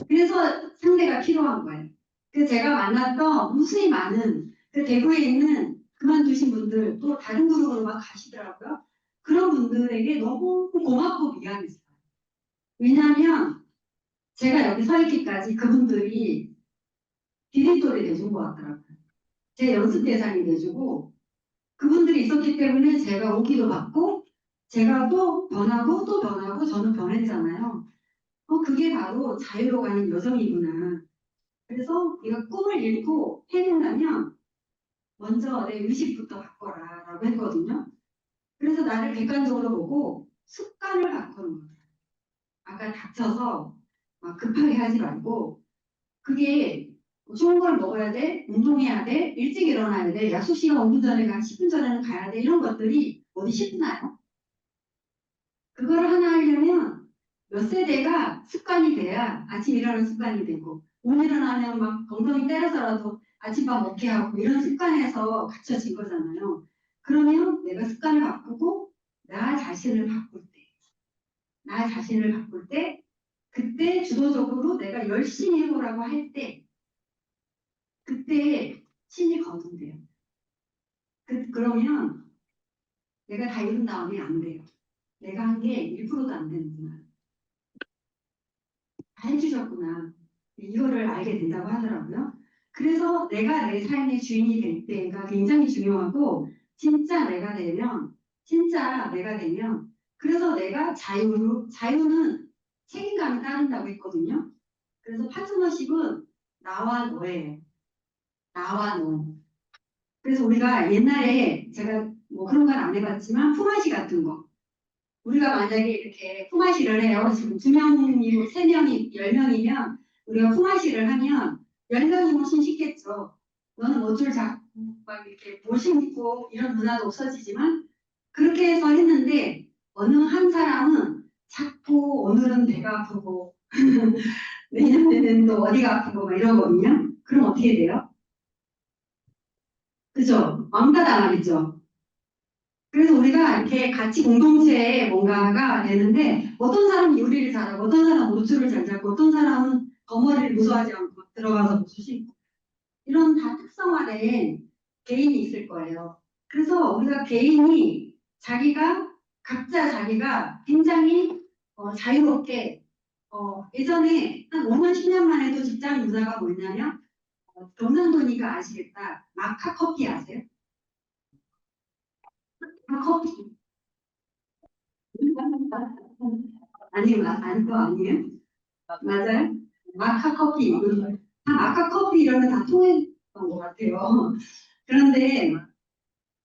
그래서 상대가 필요한 거예요. 그 제가 만났던 무수히 많은 그 대구에 있는 그만두신 분들 또 다른 그룹으로 막 가시더라고요. 그런 분들에게 너무 고맙고 미안했어요. 왜냐하면 제가 여기 서 있기까지 그분들이 디딤돌이 돼준 것 같더라고요. 제 연습 대상이 돼주고 그분들이 있었기 때문에 제가 오기도 받고 제가 또 변하고 또 변하고 저는 변했잖아요. 그게 바로 자유로 가는 여정이구나. 그래서 네가 꿈을 잃고 해낸다면 먼저 내 의식부터 바꿔라 라고 했거든요. 그래서 나를 객관적으로 보고 습관을 바꾸는 거예요. 아까 닥쳐서 막 급하게 하지 말고 그게 좋은 걸 먹어야 돼, 운동해야 돼, 일찍 일어나야 돼, 약속 시간 5분 전에 가, 10분 전에는 가야 돼 이런 것들이 어디 쉽나요? 그거를 하나 하려면 몇 세대가 습관이 돼야 아침 일어나는 습관이 되고 못 일어나면 막 엉덩이 때려서라도 아침밥 먹게 하고 이런 습관에서 갖춰진 거잖아요. 그러면 내가 습관을 바꾸고 나 자신을 바꿀 때, 나 자신을 바꿀 때 그때 주도적으로 내가 열심히 해보라고 할 때 그때 신이 거둔대요. 그러면 내가 다 이룬 다음에 안 돼요. 내가 한 게 1%도 안 되는구나. 다 해주셨구나. 이거를 알게 된다고 하더라고요. 그래서 내가 내 삶의 주인이 될 때가 굉장히 중요하고 진짜 내가 되면 그래서 내가 자유는 책임감이 따른다고 했거든요. 그래서 파트너십은 나와 너예요. 나와 너. 그래서 우리가 옛날에 제가 뭐 그런 건 안 해봤지만 품앗이 같은 거 우리가 만약에 이렇게 품앗이를 해요. 지금 2명이고 3명이 10명이면 우리가 품앗이를 하면 10명이면 손쉽겠죠. 너는 옷줄 잡고 막 이렇게 못 신고 이런 문화도 없어지지만 그렇게 해서 했는데 어느 한 사람은 자꾸 오늘은 배가 아프고 내년에는 또 어디가 아프고 막 이러거든요. 그럼 어떻게 돼요? 그죠? 왕따 당하겠죠. 그래서 우리가 이렇게 같이 공동체에 뭔가가 되는데 어떤 사람은 요리를 잘하고 어떤 사람은 노출을 잘 잡고 어떤 사람은 덩어리를 무서워하지 않고 들어가서 노출 신고 이런 다 특성화된 개인이 있을 거예요. 그래서 우리가 개인이 각자 자기가 굉장히 자유롭게 예전에 한 5년 10년만 해도 직장 문화가 뭐냐면 경상도니까 아시겠다. 마카 커피 아세요? 커피. 아니, 그거 아니에요? 맞아요? 마카 커피. 다 마카 커피 이러면 다 통했던 것 같아요. 그런데,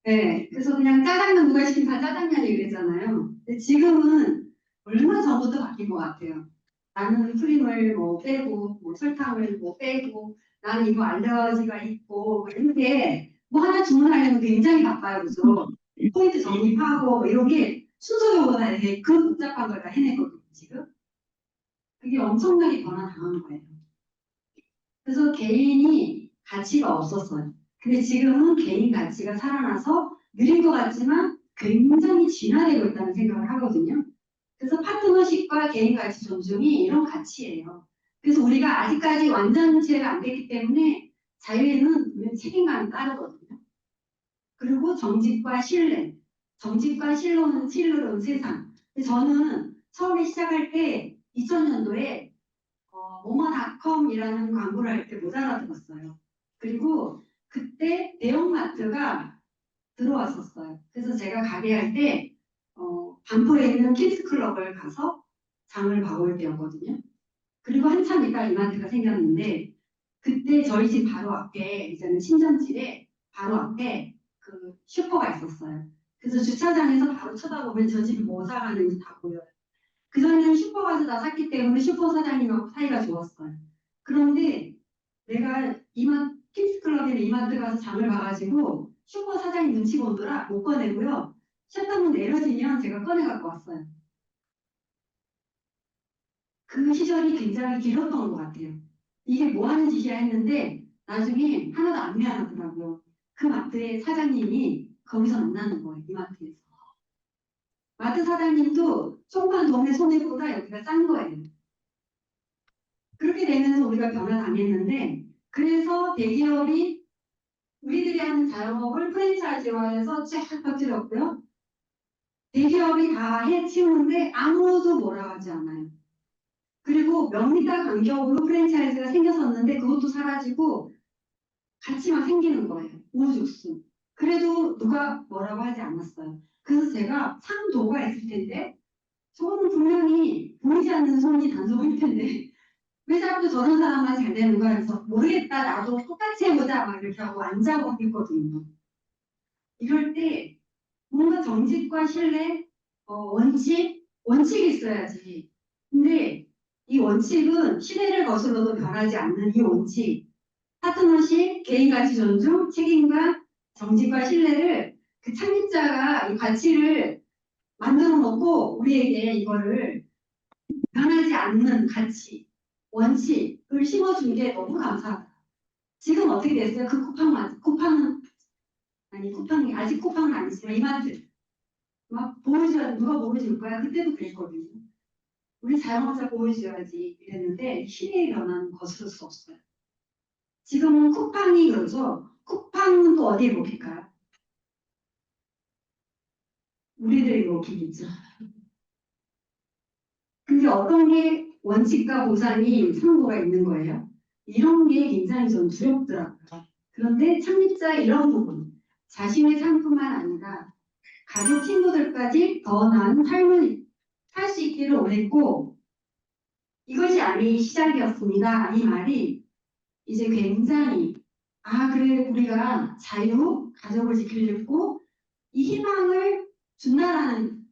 네, 그래서 그냥 짜장면 누가 시키면 다 짜장면이 그랬잖아요. 근데 지금은 얼마 전부터 바뀐 것 같아요. 나는 프림을 뭐 빼고, 뭐 설탕을 뭐 빼고, 나는 이거 알러지가 있고, 뭐 이렇게 뭐 하나 주문하려면 굉장히 바빠요. 그래서 포인트 정립하고, 뭐 이런 게 순서적으로 다 이렇게 그 복잡한 걸 다 해냈거든요, 지금. 그게 엄청나게 변화당한 거예요. 그래서 개인이 가치가 없었어요. 근데 지금은 개인 가치가 살아나서 느린 것 같지만 굉장히 진화되고 있다는 생각을 하거든요. 그래서 파트너십과 개인 가치 존중이 이런 가치예요. 그래서 우리가 아직까지 완전체가 안 됐기 때문에 자유에는 분명 책임감이 따르거든요. 그리고 정직과 신뢰, 정직과 신뢰로는 세상. 저는 처음에 시작할 때 2000년도에 모모닷컴이라는 광고를 할 때 못 알아들었어요. 그리고 그때 대형마트가 들어왔었어요. 그래서 제가 가게 할 때 반포에 있는 킨스클럽을 가서 장을 봐올 때였거든요. 그리고 한참 있다 이마트가 생겼는데 그때 저희 집 바로 앞에 이제는 신전집에 바로 앞에 그 슈퍼가 있었어요. 그래서 주차장에서 바로 쳐다보면 저 집이 뭐 사가는지 다 보여요. 그전에는 슈퍼 가서 다 샀기 때문에 슈퍼 사장님하고 사이가 좋았어요. 그런데 내가 킹스클럽이나 이마트 가서 장을 봐가지고 슈퍼 사장님 눈치 보느라 못 꺼내고요. 셧다운 내려지면 제가 꺼내 갖고 왔어요. 그 시절이 굉장히 길었던 것 같아요. 이게 뭐 하는 짓이야 했는데 나중에 하나도 안 미안하더라고요. 그 마트의 사장님이 거기서 만나는 거예요. 이마트에서. 마트 사장님도 조그만 동네 손해보다 여기가 싼 거예요. 그렇게 되면서 우리가 변화당했는데 그래서 대기업이 우리들이 하는 자영업을 프랜차이즈화해서 쫙 퍼뜨렸고요. 대기업이 다 해치우는데 아무도 뭐라 하지 않아요. 그리고 몇 미터 간격으로 프랜차이즈가 생겼었는데 그것도 사라지고 같이 막 생기는 거예요. 우후죽순. 그래도 누가 뭐라고 하지 않았어요. 그래서 제가 상도가 있을 텐데 저거는 분명히 보이지 않는 손이 단속일 텐데 왜 자꾸 저런 사람만 잘 되는 거야? 그래서 모르겠다. 나도 똑같이 해보자. 막 이렇게 하고 앉아고 했거든요. 이럴 때 뭔가 정직과 신뢰, 원칙이 있어야지. 근데 이 원칙은 시대를 거슬러도 변하지 않는 이 원칙, 파트너십, 개인가치 존중, 책임과 정직과 신뢰를 그 창립자가 이 가치를 만들어 놓고 우리에게 이거를 변하지 않는 가치, 원칙을 심어준 게 너무 감사하다. 지금 어떻게 됐어요? 그 쿠팡이 아직 쿠팡은 아니지만 이마트 막 보여줘야 누가 보여줄 거야? 그때도 그랬거든요. 우리 자영업자 보여줘야지 이랬는데 시대의 변화는 거스를 수 없어요. 지금은 쿠팡이 그러죠. 쿠팡은 또 어디에 먹힐까요? 우리들이 먹히겠죠. 근데 어떤 게 원칙과 보상이 상호가 있는 거예요? 이런 게 굉장히 좀 두렵더라고요. 그런데 창립자 이런 부분, 자신의 삶뿐만 아니라 가족, 친구들까지 더 나은 삶을 살 수 있기를 원했고 이것이 아니 시작이었습니다. 이 말이 이제 굉장히 그래 우리가 자유, 가족을 지키려고 이 희망을 준다라는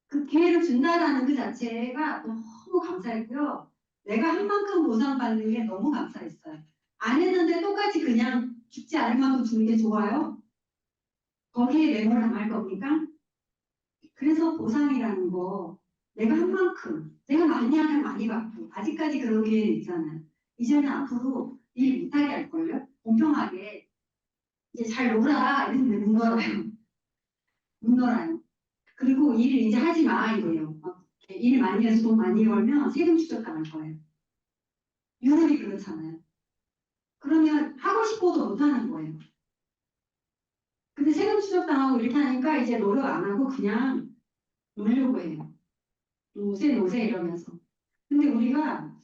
그 기회를 준다라는 그 자체가 너무 감사했고요. 내가 한 만큼 보상받는 게 너무 감사했어요. 안 했는데 똑같이 그냥 죽지 않을 만큼 주는 게 좋아요? 거기에 메모를 담을 겁니까? 그래서 보상이라는 거 내가 한 만큼 내가 많이 하면 많이 받고 아직까지 그런 게 있잖아요. 이제는 앞으로 일 못하게 할걸요? 공평하게 이제 잘 놀아 이랬는데 못 놀아요. 못 놀아요. 그리고 일을 이제 하지 마 이거예요. 일 많이 해서 돈 많이 벌면 세금 추적당할 거예요. 유럽이 그렇잖아요. 그러면 하고 싶어도 못하는 거예요. 근데 세금 추적당하고 이렇게 하니까 이제 노력 안 하고 그냥 놀려고 해요. 노세 이러면서. 근데 우리가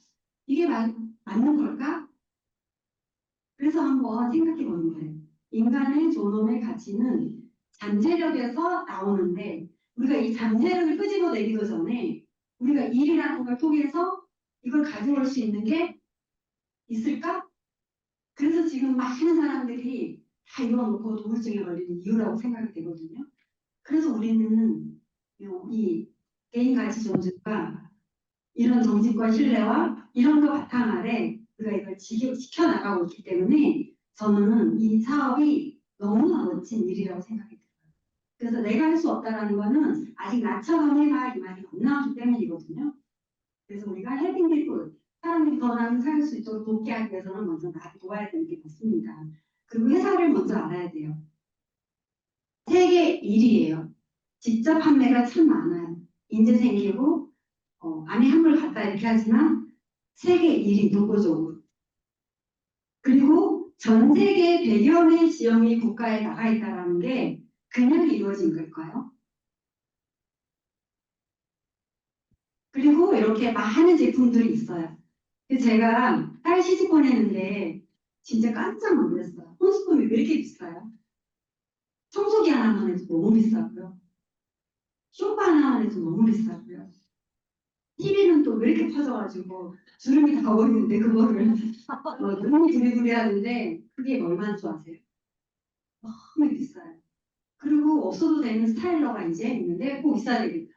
이게 맞는 걸까? 그래서 한번 생각해 보는 거예요. 인간의 존엄의 가치는 잠재력에서 나오는데 우리가 이 잠재력을 끄집어내기도 전에 우리가 일이라는 걸 통해서 이걸 가져올 수 있는 게 있을까? 그래서 지금 많은 사람들이 다 이뤄놓고 우울증에 걸리는 이유라고 생각이 되거든요. 그래서 우리는 이 개인 가치 존중과 이런 정직과 신뢰와 이런 거 바탕 아래 우리가 이걸 지켜나가고 있기 때문에 저는 이 사업이 너무나 멋진 일이라고 생각이 들어요. 그래서 내가 할 수 없다라는 거는 아직 나처럼 해봐 이 말이 안 나오기 때문이거든요. 그래서 우리가 helping people, 사람들이 더 나은 살수 있도록 돕게 하기 위해서는 먼저 나를 도와야 되는 게 맞습니다. 그리고 회사를 먼저 알아야 돼요. 세계 1위예요. 직접 판매가 참 많아요. 인재 생기고 안에 한물 갔다 이렇게 하지만 세계 1위 독보적으로. 그리고 전 세계 100여 개 지역의 국가에 나가 있다는 게 그냥 이루어진 걸까요? 그리고 이렇게 많은 제품들이 있어요. 제가 딸 시집 보냈는데 진짜 깜짝 놀랐어요. 혼수품이 왜 이렇게 비싸요? 청소기 하나만 해도 너무 비싸고요. 쇼파 하나만 해도 너무 비싸고요. TV는 또 왜 이렇게 커져가지고 주름이 다 보이는데 그거를 눈이 부리부리 하는데 그게 얼마나 줄 아세요? 너무 비싸요. 그리고 없어도 되는 스타일러가 이제 있는데 꼭 있어야 되겠다.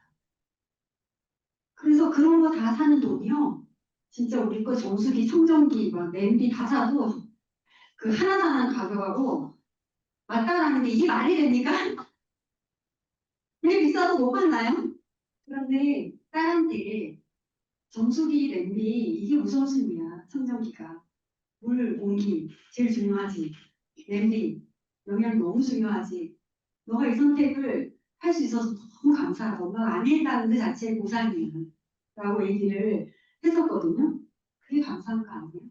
그래서 그런 거 다 사는 돈이요. 진짜 우리 거 정수기, 청정기, 막 냄비 다 사도 그 하나 사는 가격하고 맞다라는 게 이게 말이 됩니까? 왜 비싸도 못 받나요? 그런데 딸한테 정수기, 냄비 이게 우선순위야. 청정기가. 물, 공기 제일 중요하지. 냄비 영양 너무 중요하지. 너가 이 선택을 할 수 있어서 너무 감사하고 엄마가 안 했다는 그 자체의 보상이야. 라고 얘기를 했었거든요. 그게 감사한 거 아니에요?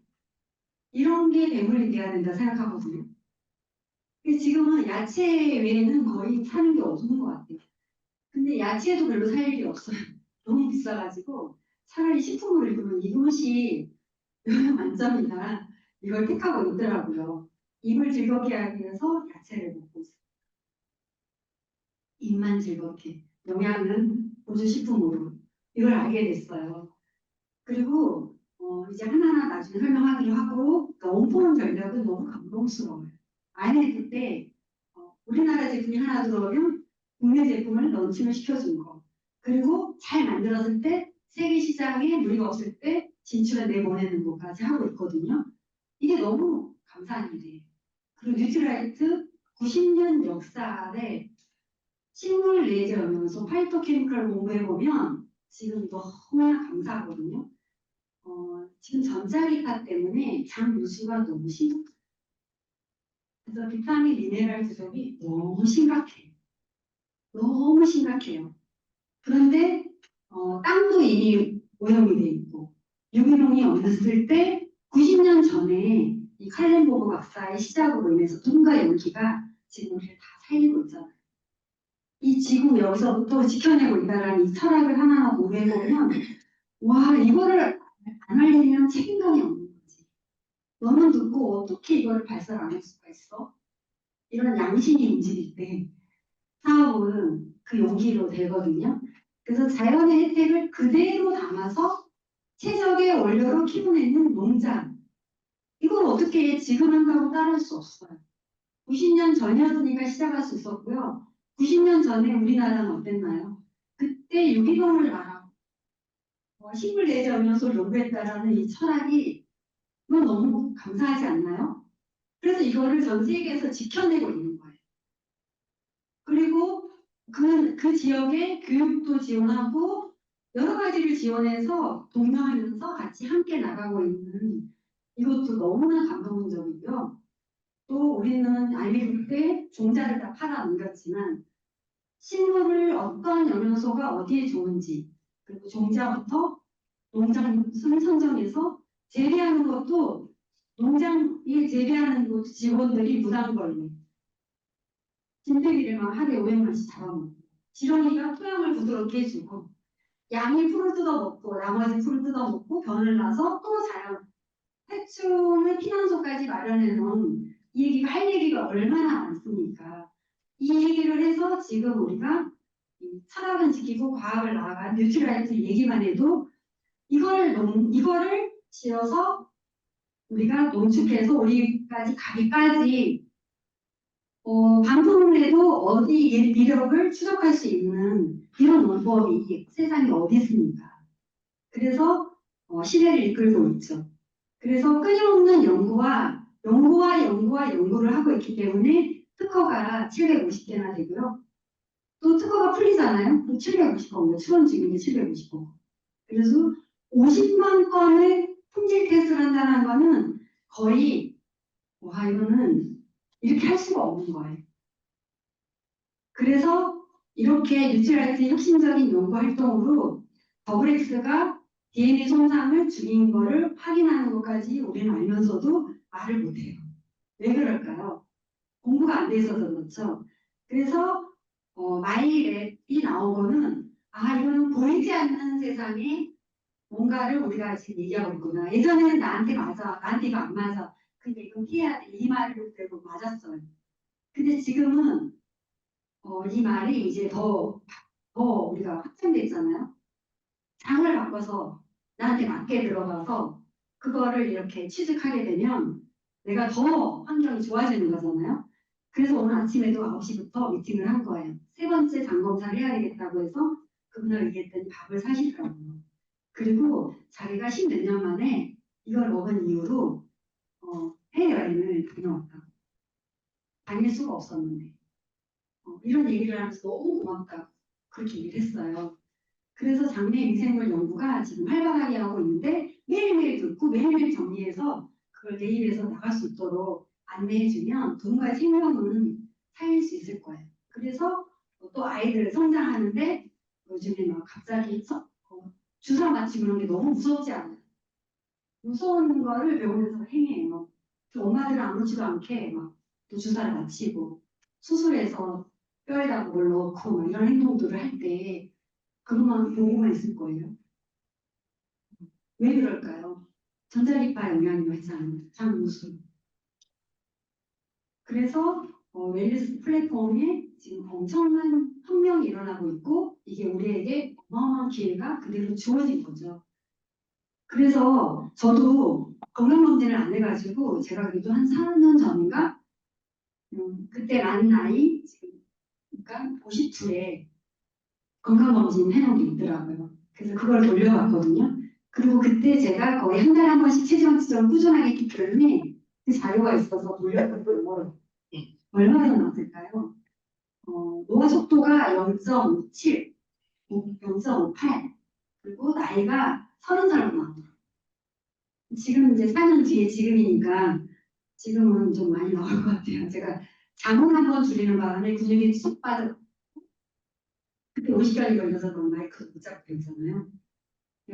이런 게 배불리 돼야 된다 생각하거든요. 근데 지금은 야채 외에는 거의 사는 게 없는 것 같아요. 근데 야채도 별로 살 일이 없어요. 너무 비싸가지고 차라리 식품을 읽으면 이것이 영양 만점이다. 이걸 택하고 있더라고요. 입을 즐겁게 하기 위해서 야채를 먹고 있어요. 입만 즐겁게. 영양은 보조식품으로. 이걸 알게 됐어요. 그리고 이제 하나하나 나중에 설명하기로 하고 원포원 전략은 너무 감동스러워요. 아이들 그때 우리나라 제품이 하나 들어오면 국내 제품을 런칭을 시켜준 거. 그리고 잘 만들었을 때 세계 시장에 무리가 없을 때 진출해 내보내는 것까지 하고 있거든요. 이게 너무 감사한 일이에요. 그리고 뉴트라이트 90년 역사에 식물 레이저 연구소 파이토케미컬 공부해보면 지금 너무나 감사하거든요. 지금 전자기파 때문에 장 누수가 너무 심각해요. 그래서 비타민 미네랄 부족이 너무 심각해요. 너무 심각해요. 그런데 땅도 이미 오염이 돼 있고 유기농이 없었을 때 90년 전에 이 칼렌보그 박사의 시작으로 인해서 누군가 연기가 지금 우리를 다 살리고 있잖아요. 이 지구 여기서부터 지켜내고 있다라는 이 철학을 하나하나 공부해보면 와 이거를 안 알리면 책임감이 없는 거지. 너는 듣고 어떻게 이거를 발설 안 할 수가 있어? 이런 양심이 움직일 때 사업은 그 용기로 되거든요. 그래서 자연의 혜택을 그대로 담아서 최적의 원료로 키워내는 농장. 이걸 어떻게 지금 한다고 따를 수 없어요. 90년 전이었으니까 시작할 수 있었고요. 90년 전에 우리나라는 어땠나요? 그때 유기농을 말하고 식물 내지 연구소를 연구했다라는 이 철학이 너무 감사하지 않나요? 그래서 이거를 전 세계에서 지켜내고 있는 거예요. 그리고 그 지역의 교육도 지원하고 여러 가지를 지원해서 동료하면서 같이 함께 나가고 있는 이것도 너무나 감동적이고요. 또 우리는 IMF 때 종자를 다 팔아 넘겼지만 식물을 어떤 영양소가 어디에 좋은지 그리고 종자부터 농장 선정해서 재배하는 것도 농장에 재배하는 곳 직원들이 무당벌레 진드기를 막 하루에 500마리씩 잡아먹고 지렁이가 토양을 부드럽게 해주고 양이 풀을 뜯어먹고 나머지 풀을 뜯어먹고 변을 나서 또 자연 해충의 피난소까지 마련해 놓은 이 얘기가 할 얘기가 얼마나 많습니까? 이 얘기를 해서 지금 우리가 이 철학은 지키고 과학을 나아간 뉴트럴라이트 얘기만 해도 이거를 지어서 우리가 농축해서 우리까지 가기까지 방송을 해도 어디 얘 미력을 추적할 수 있는 이런 원법이 세상에 어디 있습니까? 그래서 시대를 이끌고 있죠. 그래서 끊임없는 연구를 하고 있기 때문에 특허가 750개나 되고요. 또 특허가 풀리잖아요. 750건, 추론 중인데 750건. 그래서 50만 건의 품질 테스트를 한다는 거는 거의 와 이거는 이렇게 할 수가 없는 거예요. 그래서 이렇게 뉴트럴라이트 혁신적인 연구 활동으로 더블엑스가 DNA 손상을 줄인 거를 확인하는 것까지 우리는 알면서도 말을 못해요. 왜 그럴까요? 공부가 안 돼 있어서 그렇죠. 그래서 마이랩이 나온 거는 이거는 보이지 않는 세상에 뭔가를 우리가 지금 얘기하고 있구나. 예전에는 나한테 맞아, 나한테 이거 안 맞아. 근데 이건 피해야 돼. 이 말을 들고 맞았어요. 근데 지금은 이 말이 이제 더 우리가 확장돼 있잖아요. 장을 바꿔서 나한테 맞게 들어가서 그거를 이렇게 취직하게 되면 내가 더 환경이 좋아지는 거잖아요. 그래서 오늘 아침에도 9시부터 미팅을 한 거예요. 세 번째 장검사를 해야 되겠다고 해서 그분을 얘기했더니 밥을 사시더라고요. 그리고 자기가 10몇 년 만에 이걸 먹은 이후로 해외여행을 다녀왔다고. 다닐 수가 없었는데. 이런 얘기를 하면서 너무 고맙다고 그렇게 얘기를 했어요. 그래서 장내 미생물 연구가 지금 활발하게 하고 있는데 매일매일 듣고 매일매일 정리해서 그걸 내일에서 나갈 수 있도록 안내해주면 누군가의 생명은 살릴 수 있을 거예요. 그래서 또 아이들 성장하는데 요즘에 막 갑자기 주사 맞히고 이런 게 너무 무섭지 않아요. 무서운 거를 병원에서 행해요. 그 엄마들은 아무렇지도 않게 막 또 주사를 맞히고 수술해서 뼈에다 뭘 넣고 막 이런 행동들을 할 때 그것만 보고만 있을 거예요. 왜 그럴까요? 전자기파 영향으로 했잖아요. 참 무슨. 그래서 웰리스 플랫폼에 지금 엄청난 혁명이 일어나고 있고 이게 우리에게 어마어마한 기회가 그대로 주어진 거죠. 그래서 저도 건강검진을 안 해가지고 제가 그래도 한 4년 전인가 그때 만 나이 지금 그러니까 52에 건강검진 해놓은 게 있더라고요. 그래서 그걸 돌려봤거든요. 그리고 그때 제가 거의 한 달에 한 번씩 체중 측정을 꾸준하게 했기 때문에 그 자료가 있어서 돌려봤고 얼마나 나왔을까요? 노화 속도가 0.57, 0.58 그리고 나이가 30살로 나왔어요. 지금 이제 4년 뒤에 지금이니까 지금은 좀 많이 나올 것 같아요. 제가 잠을 한번 줄이는 바람에 근육이 쏙 빠져. 그때 50개월이 걸려서 그런 마이크도 못 잡고 있잖아요.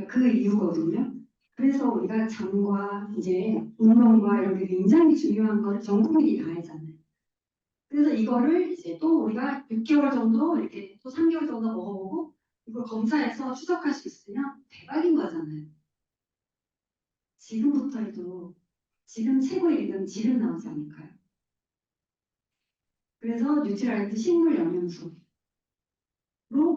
그 이유거든요. 그래서 우리가 잠과 이제 운동과 이런 게 굉장히 중요한 걸 전 국민이 다 알잖아요. 그래서 이거를 이제 또 우리가 6개월 정도 이렇게 또 3개월 정도 먹어보고 이걸 검사해서 추적할 수 있으면 대박인 거잖아요. 지금부터 해도 지금 최고의 리듬 지금 나오지 않을까요? 그래서 뉴트랄트 식물 영양소로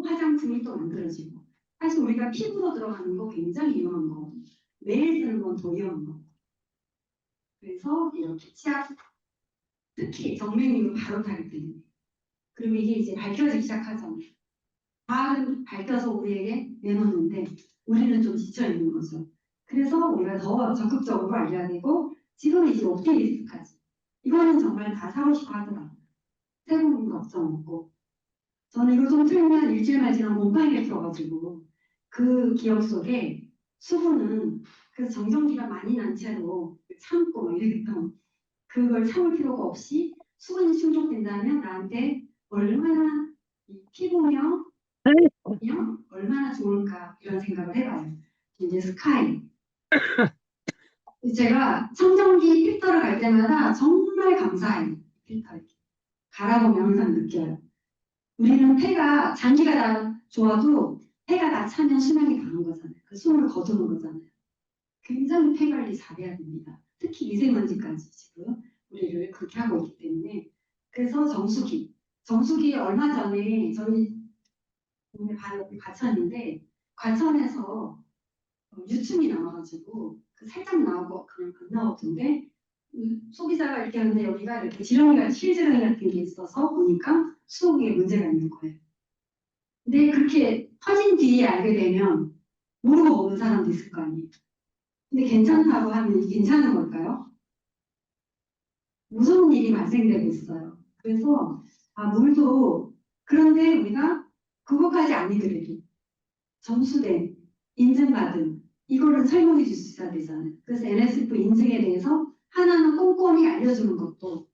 화장품이 또 만들어지고 사실 우리가 피부로 들어가는 거 굉장히 위험한 거 매일 쓰는 건 더 위험한 거 그래서 이렇게 치약 특히 정맥류 바로 타기 때문에 그리고 이게 이제 밝혀지기 시작하잖아요. 과학은 밝혀서 우리에게 내놓는데 우리는 좀 지쳐있는 거죠. 그래서 우리가 더 적극적으로 알려야 되고 지금은 이제 옵티미스트까지 이거는 정말 다 사고 싶어 하더라고요. 새로운 걱정 없고 저는 이거 좀 틀면 일주일만 지나면 곰팡이가 펴가지고 그 기억 속에 수분은 그래서 정전기가 많이 난 채로 참고 막 이랬던 그걸 참을 필요가 없이 수분이 충족된다면 나한테 얼마나 이 피부며 얼마나 좋을까 이런 생각을 해봐요. 이제 스카이 제가 청정기 필터를 갈 때마다 정말 감사해요. 필터를 갈아보면 항상 느껴요. 우리는 폐가 장기가 다 좋아도 폐가 다 차면 수명이 다는 거잖아요. 그 숨을 거두는 거잖아요. 굉장히 폐 관리 잘해야 됩니다. 특히 미세먼지까지 지금 우리를 그렇게 하고 있기 때문에 그래서 정수기 정수기 얼마 전에 저희 동네 바로 옆에 과천인데 과천에서 유충이 나와가지고 그 살짝 나오고 그냥 안 나오던데 소비자가 이렇게 하는데 여기가 이렇게 지렁이가 실지렁이 같은 게 있어서 보니까 수도기에 문제가 있는 거예요. 근데 그렇게 터진 뒤에 알게 되면 모르고 먹는 사람도 있을 거 아니에요. 근데 괜찮다고 하면 이게 괜찮은 걸까요? 무서운 일이 발생되고 있어요. 그래서 물도 그런데 우리가 그것까지 아니더라도 점수된 인증받은 이거를 설명해 줄 수 있어야 되잖아요. 그래서 NSF 인증에 대해서 하나는 꼼꼼히 알려주는 것도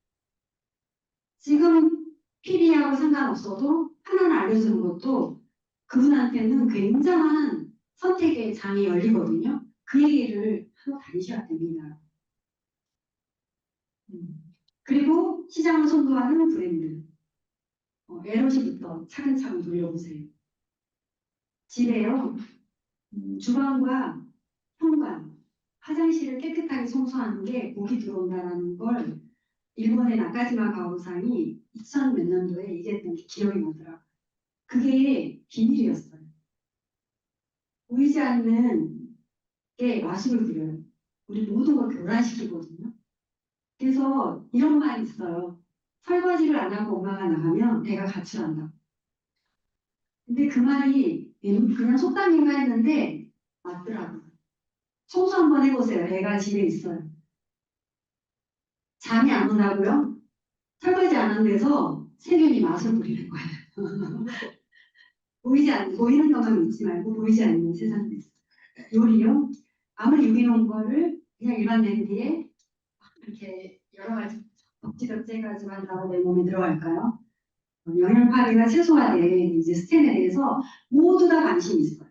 지금 PB하고 상관없어도 하나는 알려주는 것도 그분한테는 굉장한 선택의 장이 열리거든요. 그 얘기를 하고 다니셔야 됩니다. 그리고 시장을 선도하는 브랜드. 에로시부터 차근차근 돌려보세요. 집에요. 주방과 현관, 화장실을 깨끗하게 청소하는 게 복이 들어온다는 걸 일본의 나카지마 가오상이 2000 몇 년도에 얘기했던 게 기억이 나더라고요. 그게 비밀이었어요. 보이지 않는 게 마술을 부려요. 우리 모든 걸 교란시키거든요. 그래서 이런 말이 있어요. 설거지를 안 하고 엄마가 나가면 애가 가출한다. 근데 그 말이 그냥 속담인가 했는데 맞더라고요. 청소 한번 해보세요. 애가 집에 있어요. 잠이 안 온다고요? 설거지 안 한 데서 세균이 맛을 부리는 거예요. 보이는 것만 믿지 말고 보이지 않는 세상도 있어요. 요리요? 아무리 유기농 거를 그냥 일반 냄비에 이렇게 여러 가지 덕지덕지 해가지고 한다고 내 몸에 들어갈까요? 영양 파괴가 최소화된 이제 스텐에 대해서 모두 다 관심이 있어요.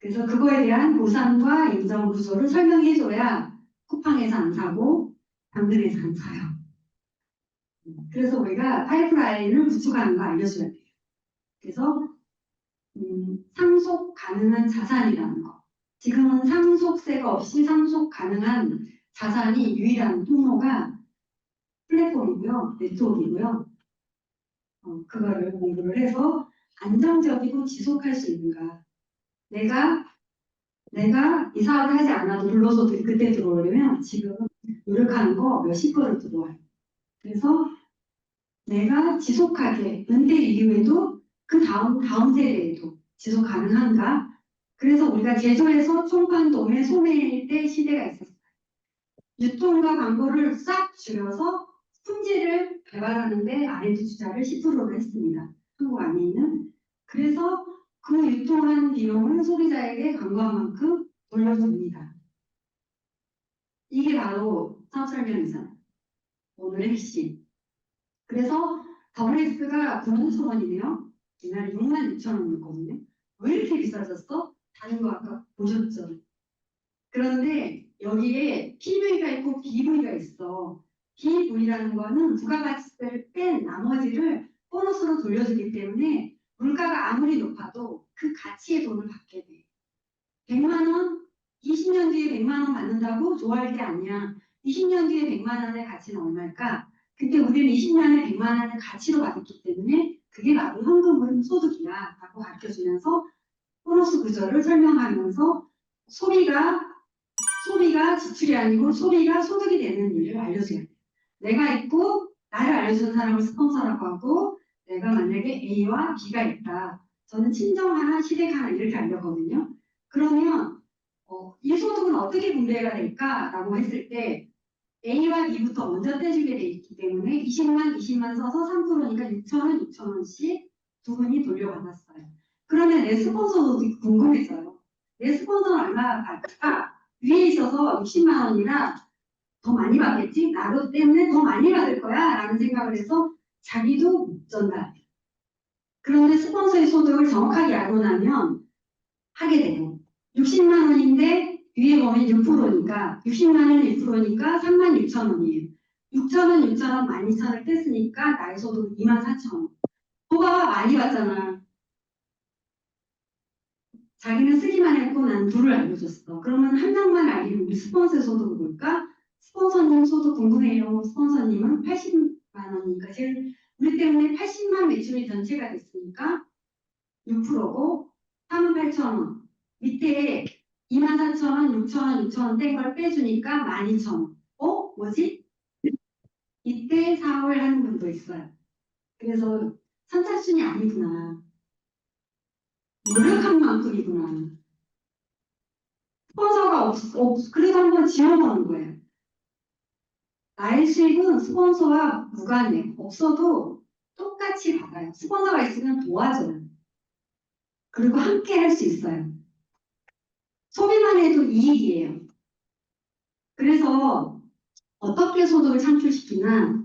그래서 그거에 대한 보상과 인정 구조를 설명해줘야 쿠팡에서 안 사고 당근에서 안 사요. 그래서 우리가 파이프라인을 구축하는 거 알려줘야 돼요. 그래서 상속 가능한 자산이라는 거. 지금은 상속세가 없이 상속 가능한 자산이 유일한 통로가 플랫폼이고요, 네트워크이고요. 그거를 공부를 해서 안정적이고 지속할 수 있는가. 내가 이 사업을 하지 않아도 불로소득이 그때 들어오려면 지금 노력하는 거 몇십 퍼센트 들어와요. 그래서 내가 지속하게 은퇴 이후에도 그 다음 세대에도 지속 가능한가? 그래서 우리가 제조에서 총판도매 소매일 때 시대가 있었어요. 유통과 광고를 싹 줄여서 품질을 개발하는데 R&D 투자를 10%로 했습니다. 한국 안에 있는. 그래서 그 유통한 비용을 소비자에게 광고한 만큼 돌려줍니다. 이게 바로 사업 설명이잖아요. 오늘의 핵심. 그래서 WS가 9,000원이네요. 옛날에 66,000원이었거든요. 왜 이렇게 비싸졌어? 다른 거 아까 보셨죠? 그런데 여기에 PV가 있고 BV가 있어. BV라는 거는 부가가치세를 뺀 나머지를 보너스로 돌려주기 때문에 물가가 아무리 높아도 그 가치의 돈을 받게 돼. 100만 원, 20년 뒤에 100만 원 받는다고 좋아할 게 아니야. 20년 뒤에 100만 원의 가치는 얼마일까? 근데 우리는 20년에 100만 원의 가치로 받았기 때문에 그게 바로 현금은 소득이야 라고 가르쳐주면서 보너스 구조를 설명하면서 소비가 지출이 아니고 소비가 소득이 되는 일을 알려줘야 돼. 내가 있고 나를 알려주는 사람을 스폰서라고 하고 내가 만약에 A와 B가 있다. 저는 친정 하나, 시댁 하나 이렇게 알려거든요. 그러면 이 소득은 어떻게 분배가 될까라고 했을 때 A와 B부터 먼저 떼주게 돼 있기 때문에 20만 써서 3%니까 6,000원, 6,000원씩 두 분이 돌려받았어요. 그러면 내 스폰서도 궁금해져요. 내 스폰서는 얼마 받을까? 위에 있어서 60만 원이라 더 많이 받겠지? 나도 때문에 더 많이 받을 거야 라는 생각을 해서 자기도 못 전달해요. 그런데 스폰서의 소득을 정확하게 알고 나면 하게 돼요. 60만 원인데 위에 보면 6%니까 60만 원이 6%니까 36,000원이에요. 6,000원, 6,000원, 12,000원을 뗐으니까 나의 소득 24,000원. 너가 많이 받잖아. 자기는 쓰기만 했고 난 둘을 알려줬어. 그러면 한 명만 알기는 우리 스폰서의 소득을 볼까? 스폰서님 소득 궁금해요. 스폰서님은 80만 원이니까 제일 우리 때문에 80만 매출이 전체가 됐으니까 6%고 48,000원. 밑에 24,000원, 6,000원, 6,000원 뗀 걸 빼주니까 12,000원. 뭐지? 이때 4월 하는 분도 있어요. 그래서 선착순이 아니구나. 노력한 만큼이구나. 스폰서가 그래서 한번 지원하는 거예요. 나의 수익은 스폰서와 무관해요. 없어도 똑같이 받아요. 스폰서가 있으면 도와줘요. 그리고 함께 할 수 있어요. 소비만 해도 이익이에요. 그래서 어떻게 소득을 창출시키나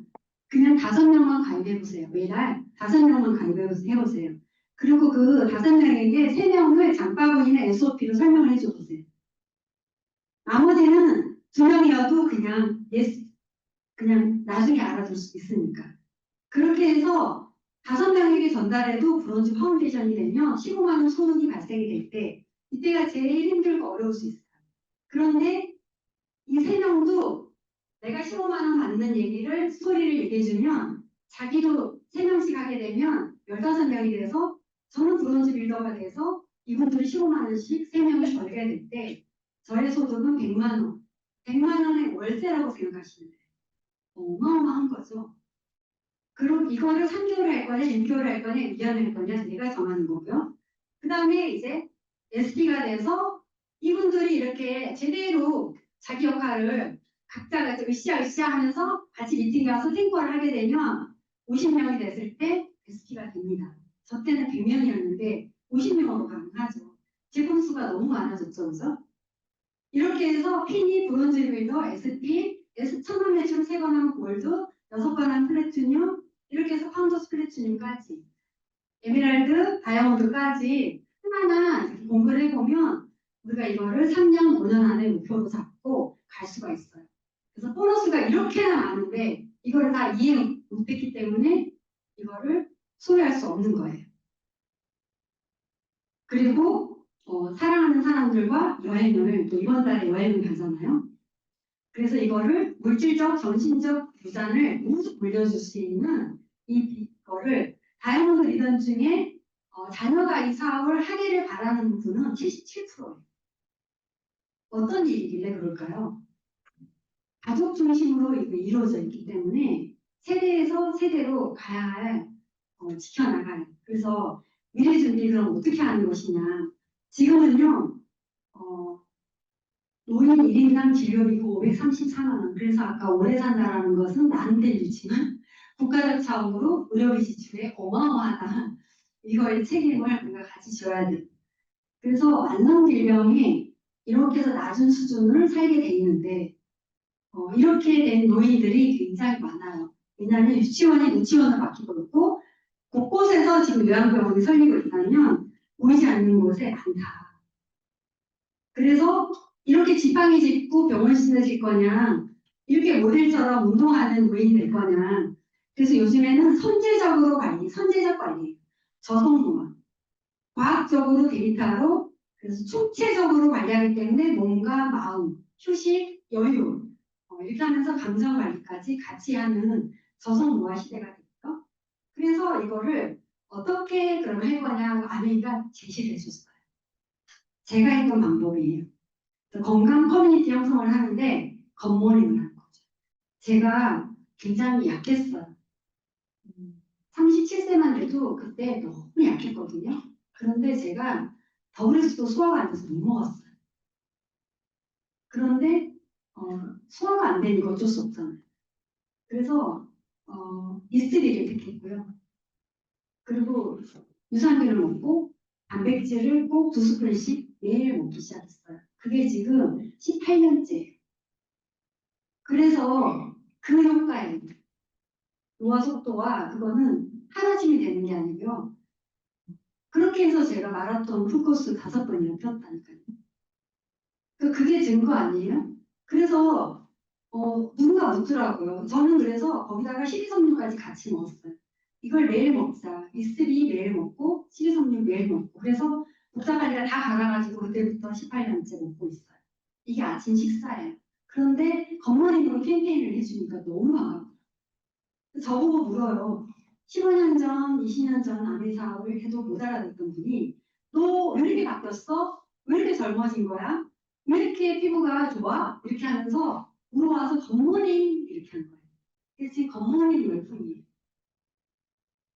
그냥 5명만 가입해보세요. 매달 5명만 가입해보세요. 그리고 그 5명에게 3명을 장바구니나 SOP로 설명을 해줘보세요. 나머지는 2명이어도 그냥 그냥 나중에 알아둘 수 있으니까. 그렇게 해서 5명에게 전달해도 브론즈 파운데이션이 되면 15만 원 소득이 발생이 될 때 이때가 제일 힘들고 어려울 수 있어요. 그런데 이 3명도 내가 15만 원 받는 얘기를 스토리를 얘기해주면 자기도 3명씩 하게 되면 15명이 돼서 저는 브론즈 빌더가 돼서 이분들이 15만 원씩 3명을 벌게 될 때 저의 소득은 100만 원. 100만 원의 월세라고 생각하시면 돼요. 어마어마한 거죠. 그럼 이거를 3개월 할 거냐, 6개월 할 거냐, 2년 할 거냐 내가 정하는 거고요. 그 다음에 이제 SP가 돼서 이분들이 이렇게 제대로 자기 역할을 각자가 으쌰으쌰 하면서 같이 미팅 가서 탱커를 하게 되면 50명이 됐을 때 SP가 됩니다. 저 때는 100명이었는데 50명으로 가능하죠. 제품 수가 너무 많아졌죠. 그죠? 이렇게 해서 피니, 브론즈 빌더, SP, 천만 매출 3번 하면 골드, 6번 하면 플래티늄, 이렇게 해서 파운더스 플래티늄까지, 에메랄드, 다이아몬드까지 하나하나 공부를 해보면 우리가 이거를 3년, 5년 안에 목표로 잡고 갈 수가 있어요. 그래서 보너스가 이렇게나 많은데 이거를 다 이해 못했기 때문에 이거를 소유할 수 없는 거예요. 그리고 사랑하는 사람들과 여행을 또 이번 달에 여행을 가잖아요. 그래서 이거를 물질적, 정신적 유산을 모두 물려줄 수 있는 이거를 다이아몬드 리던 중에 자녀가 이 사업을 하기를 바라는 분은 77%예요. 어떤 일이길래 그럴까요? 가족 중심으로 이루어져 있기 때문에 세대에서 세대로 가야 할 지켜나가요. 그래서 미래 준비를 어떻게 하는 것이냐. 지금은요. 노인 1인당 진료비고 534만 원. 그래서 아까 오래 산다라는 것은 나한테 일지만 국가적 차원으로 의료비 지출에 어마어마하다. 이거의 책임을 우리가 같이 져야 돼. 그래서 만성질병이 이렇게 해서 낮은 수준을 살게 돼 있는데 이렇게 된 노인들이 굉장히 많아요. 왜냐하면 유치원이 노치원을 바뀌고 있고 곳곳에서 지금 요양병원이 설리고 있다면 보이지 않는 곳에 많다. 그래서 이렇게 지팡이 짚고 병원 신으실 거냐, 이렇게 모델처럼 운동하는 노인이 될 거냐. 그래서 요즘에는 선제적 관리, 저속노화, 과학적으로 데이터로 그래서 총체적으로 관리하기 때문에 몸과 마음, 휴식, 여유 이렇게 하면서 감정 관리까지 같이 하는 저속노화 시대가 됐죠. 그래서 이거를 어떻게 그럼 할 거냐 아메리가 제시를 해줬어요. 제가 했던 방법이에요. 건강 커뮤니티 형성을 하는데 겉모닝을 하는 거죠. 제가 굉장히 약했어요. 37세만 돼도 그때 너무 약했거든요. 그런데 제가 더블에서도 소화가 안 돼서 못 먹었어요. 그런데 소화가 안 되니까 어쩔 수 없잖아요. 그래서 이스트리를 택했고요. 그리고 유산균을 먹고 단백질을 꼭 2스푼씩 매일 먹기 시작했어요. 그게 지금 18년째예요. 그래서 그 효과에 노화 속도와 그거는 하나쯤이 되는 게 아니고요. 그렇게 해서 제가 마라톤 풀코스 5번이나 뛰었다니까요. 그게 증거 아니에요? 그래서 누군가 묻더라고요. 저는 그래서 거기다가 식이섬유까지 같이 먹었어요. 이걸 매일 먹자. 이슬이 매일 먹고 식이섬유 매일 먹고 그래서 복잡하니까 다 갈아가지고 그때부터 18년째 먹고 있어요. 이게 아침 식사예요. 그런데 겉모닝으로 캠페인을 해주니까 너무 반가워요. 저보고 물어요. 15년 전, 20년 전 아내 사업을 해도 못 알아듣던 분이 너 왜 이렇게 바뀌었어? 왜 이렇게 젊어진 거야? 왜 이렇게 피부가 좋아? 이렇게 하면서 물어와서 굿모닝 이렇게 하는 거예요. 그래서 지금 굿모닝 열풍이에요.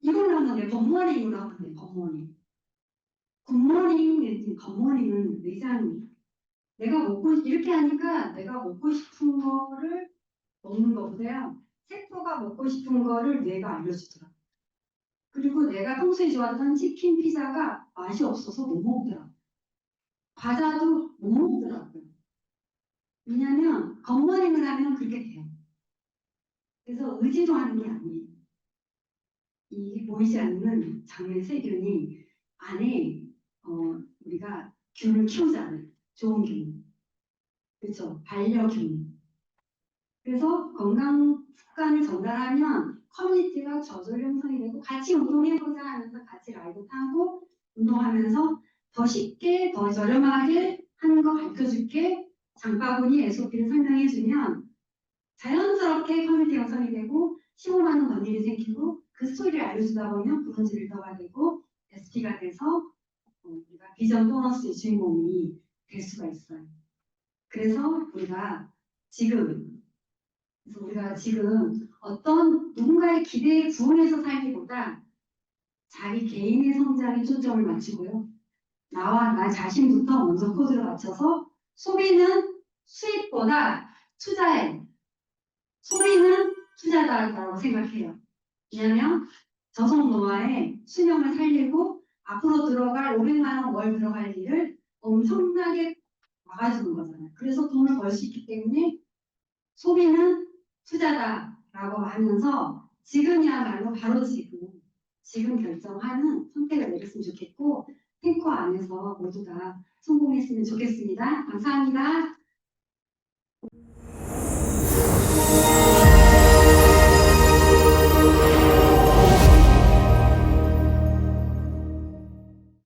이걸로 하면 돼. 굿모닝으로 하면 돼. 굿모닝. 굿모닝, 굿모닝은 의장이 내가 먹고 이렇게 하니까 내가 먹고 싶은 거를 먹는 거보다요. 세포가 먹고 싶은 거를 뇌가 알려주더라고요. 그리고 내가 평소에 좋아하던 치킨, 피자가 맛이 없어서 못 먹더라고요. 과자도 못 먹더라고요. 왜냐하면 겉머리를 하면 그렇게 돼요. 그래서 의지로 하는 게 아니에요. 이 보이지 않는 장내 세균이 안에 우리가 균을 키우잖아요. 좋은 균. 그렇죠. 반려균. 그래서 건강 습관을 전달하면 커뮤니티가 저절로 형성이 되고 같이 운동해보자 하면서 같이 라이브 타고 운동하면서 더 쉽게 더 저렴하게 하는 거 가르쳐줄게. 장바구니 SOP를 설명해주면 자연스럽게 커뮤니티 형성이 되고 15만 원 번일이 생기고 그 스토리를 알려주다 보면 브론즈 빌더가 되고 SP가 돼서 우리가 비전 보너스의 주인공이 될 수가 있어요. 그래서 우리가 지금 어떤 누군가의 기대에 부응해서 살기보다 자기 개인의 성장에 초점을 맞추고요. 나 자신부터 먼저 코드를 맞춰서 소비는 수입보다 투자에 소비는 투자다라고 생각해요. 왜냐하면 저속노화의 수명을 살리고 앞으로 들어갈 500만 원 월 들어갈 일을 엄청나게 막아주는 거잖아요. 그래서 돈을 벌 수 있기 때문에 소비는 투자다라고 하면서 지금이야말로 바로 지금 결정하는 선택을 내렸으면 좋겠고 탱커 안에서 모두 다 성공했으면 좋겠습니다. 감사합니다.